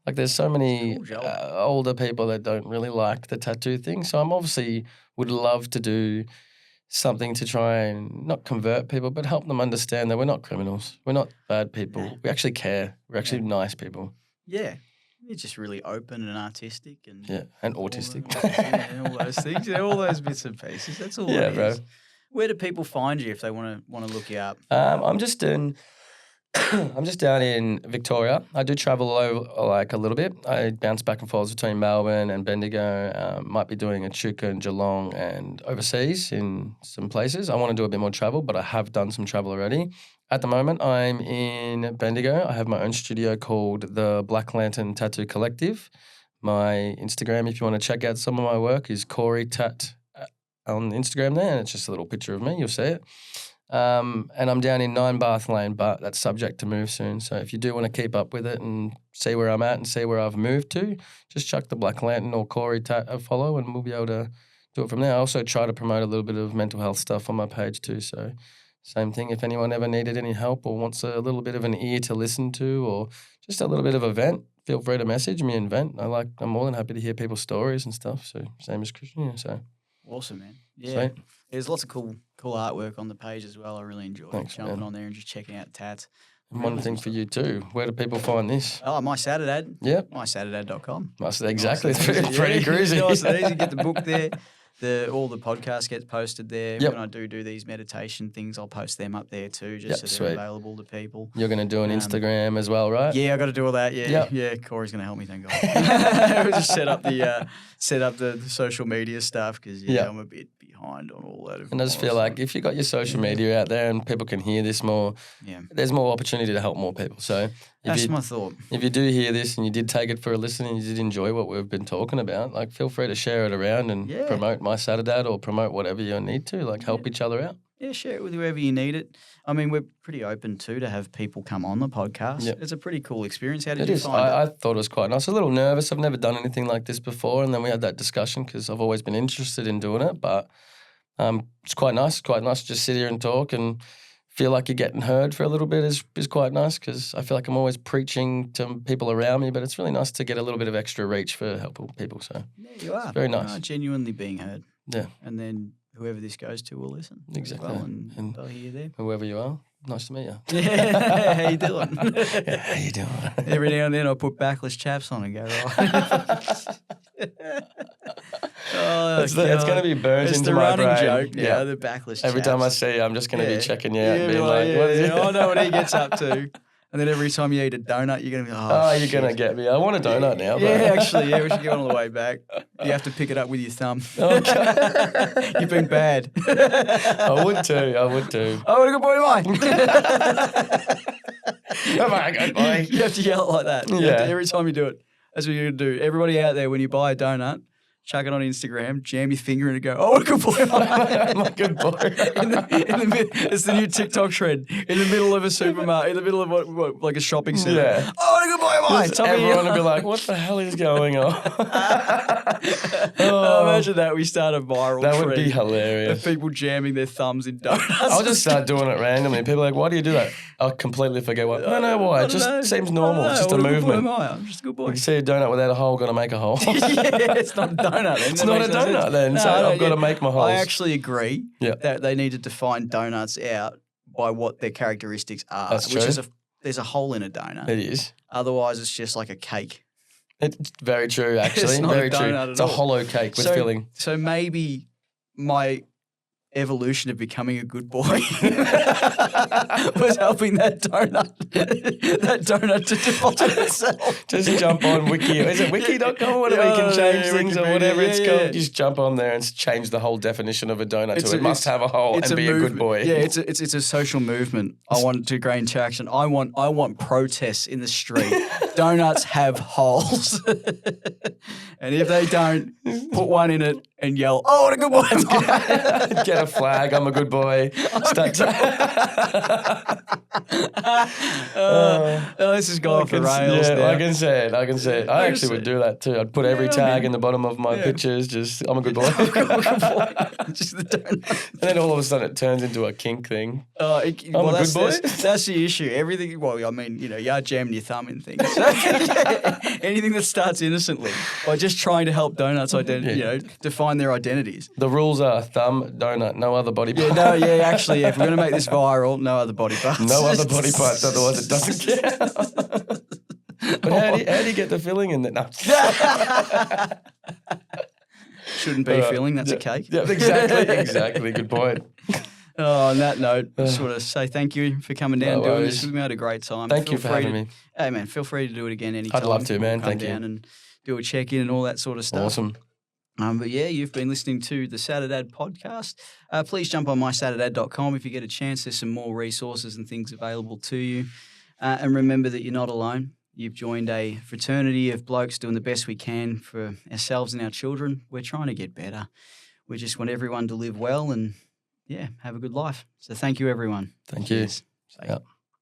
like there's so many Cool job. older people that don't really like the tattoo thing. So I'm obviously would love to do something to try and not convert people, but help them understand that we're not criminals. We're not bad people. No. We actually care. We're actually nice people. Yeah. It's just really open and artistic and Yeah, and all autistic. all those things. Yeah, all those bits and pieces. That's all Yeah, it bro. is. Where do people find you if they want to look you up? I'm just in. I'm just down in Victoria. I do travel over like a little bit. I bounce back and forth between Melbourne and Bendigo. Might be doing a Chuka and Geelong and overseas in some places. I want to do a bit more travel, but I have done some travel already. At the moment, I'm in Bendigo. I have my own studio called the Black Lantern Tattoo Collective. My Instagram, if you want to check out some of my work, is Corey Tat on Instagram there, and it's just a little picture of me. You'll see it. And I'm down in 9 Bath Lane, but that's subject to move soon. So if you do want to keep up with it and see where I'm at and see where I've moved to, just chuck the Black Lantern or Corey a follow and we'll be able to do it from there. I also try to promote a little bit of mental health stuff on my page too. So same thing. If anyone ever needed any help or wants a little bit of an ear to listen to or just a little bit of a vent, feel free to message me and vent. I'm more than happy to hear people's stories and stuff. So same as Kristian. Yeah, so awesome, man. Yeah, sweet. There's lots of cool artwwork on the page as well. I really enjoy jumping on there and just checking out tats. And one thing for you too, where do people find this? Oh, my Saturdad. Yep. MySaturdad.com. Exactly. It's pretty cruisy. Nice and easy. Get the book there. All the podcasts get posted there. Yep. When I do these meditation things, I'll post them up there too, just so they're available to people. You're going to do an Instagram as well, right? Yeah, I got to do all that. Yeah, Yep. yeah. Corey's going to help me. Thank God. We'll just set up the social media stuff because I'm a bit behind on all that. And I just feel like if you got your social media out there and people can hear this more, there's more opportunity to help more people. So that's my thought. If you do hear this and you did take it for a listen and you did enjoy what we've been talking about, like feel free to share it around and promote My Saturday or promote whatever you need to, like help each other out. Yeah, share it with whoever you need it. I mean, we're pretty open too to have people come on the podcast. Yep. It's a pretty cool experience. How did you find it? I thought it was quite nice. I was a little nervous. I've never done anything like this before, and then we had that discussion because I've always been interested in doing it. But it's quite nice. Quite nice to just sit here and talk and feel like you're getting heard for a little bit is quite nice because I feel like I'm always preaching to people around me, but it's really nice to get a little bit of extra reach for helping people. So yeah, you are. It's very nice. You are genuinely being heard. Yeah. And then whoever this goes to will listen. Exactly. Well, and they'll hear you there. Whoever you are, nice to meet you. Yeah, how you doing? Yeah, how you doing? Every now and then I put backless chaps on and go, right. It's going to be burnt into my brain. It's the running joke. Yeah, the backless chaps. Every time I see you, I'm just going to be checking you out and being like, what is it? I know what he gets up to. And then every time you eat a donut, you're going to be, you're going to get me. I want a donut now. Yeah, actually, we should go on the way back. You have to pick it up with your thumb. Okay. You've been bad. I would too. Oh, what a good boy am I? Am I a good boy? You have to yell it like that. Every time you do it. That's what you're going to do. Everybody out there, when you buy a donut, chuck it on Instagram, jam your finger in and go, oh, what a good boy am I? I'm a good boy. It's the new TikTok trend. In the middle of a supermarket, in the middle of what like a shopping centre. Yeah. Oh, what a good boy am I? Everyone will be like, what the hell is going on? Imagine that. We start a viral trend. That would be hilarious. Of people jamming their thumbs in donuts. I'll just start doing it randomly. People are like, why do you do that? I'll completely forget what. No, why? It just seems normal. It's just a movement. Good boy am I? I'm just a good boy. You see a donut without a hole, got to make a hole. Yeah, it's not a donut. Then. It's not a donut then, no, so I've got to make my holes. I actually agree that they need to define donuts out by what their characteristics are. That's true. There's a hole in a donut. It is. Otherwise, it's just like a cake. It's very true, actually. It's not very a donut true. at It's all. a hollow cake with filling. So maybe my evolution of becoming a good boy was helping that donut to define itself. Just jump on Wiki. Is it wiki.com or whatever? You can change things or whatever it's called. Just jump on there and change the whole definition of a donut to it must have a hole and be a good boy. Yeah, it's a social movement. I want to gain traction. I want protests in the street. Donuts have holes. And if they don't, put one in it and yell, oh, what a good boy am I? Get a flag, I'm a good boy. This has gone off the rails now. I can say it. I actually would do that too. I'd put every tag in the bottom of my pictures, just, I'm a good boy. Just the donut. And then all of a sudden it turns into a kink thing. I'm a good boy? That's the issue. Everything, you are jamming your thumb in things. Anything that starts innocently by just trying to help donuts define their identities. The rules are thumb, donut, no other body part. Actually, if we're going to make this viral, no other body parts. No other body parts, otherwise it doesn't count. But how do you get the filling in there? No. Shouldn't be filling, that's a cake. Yeah, exactly. Good point. On that note, I just want to say thank you for coming down and doing this with me. I had a great time. Thank you for having me. Hey, man, feel free to do it again anytime. I'd love to, man. Thank you. Come down and do a check-in and all that sort of stuff. Awesome. But yeah, you've been listening to the Saturday podcast. Please jump on mysaturday.com if you get a chance. There's some more resources and things available to you. And remember that you're not alone. You've joined a fraternity of blokes doing the best we can for ourselves and our children. We're trying to get better. We just want everyone to live well and have a good life. So thank you, everyone. Thank Cheers. you. Yeah.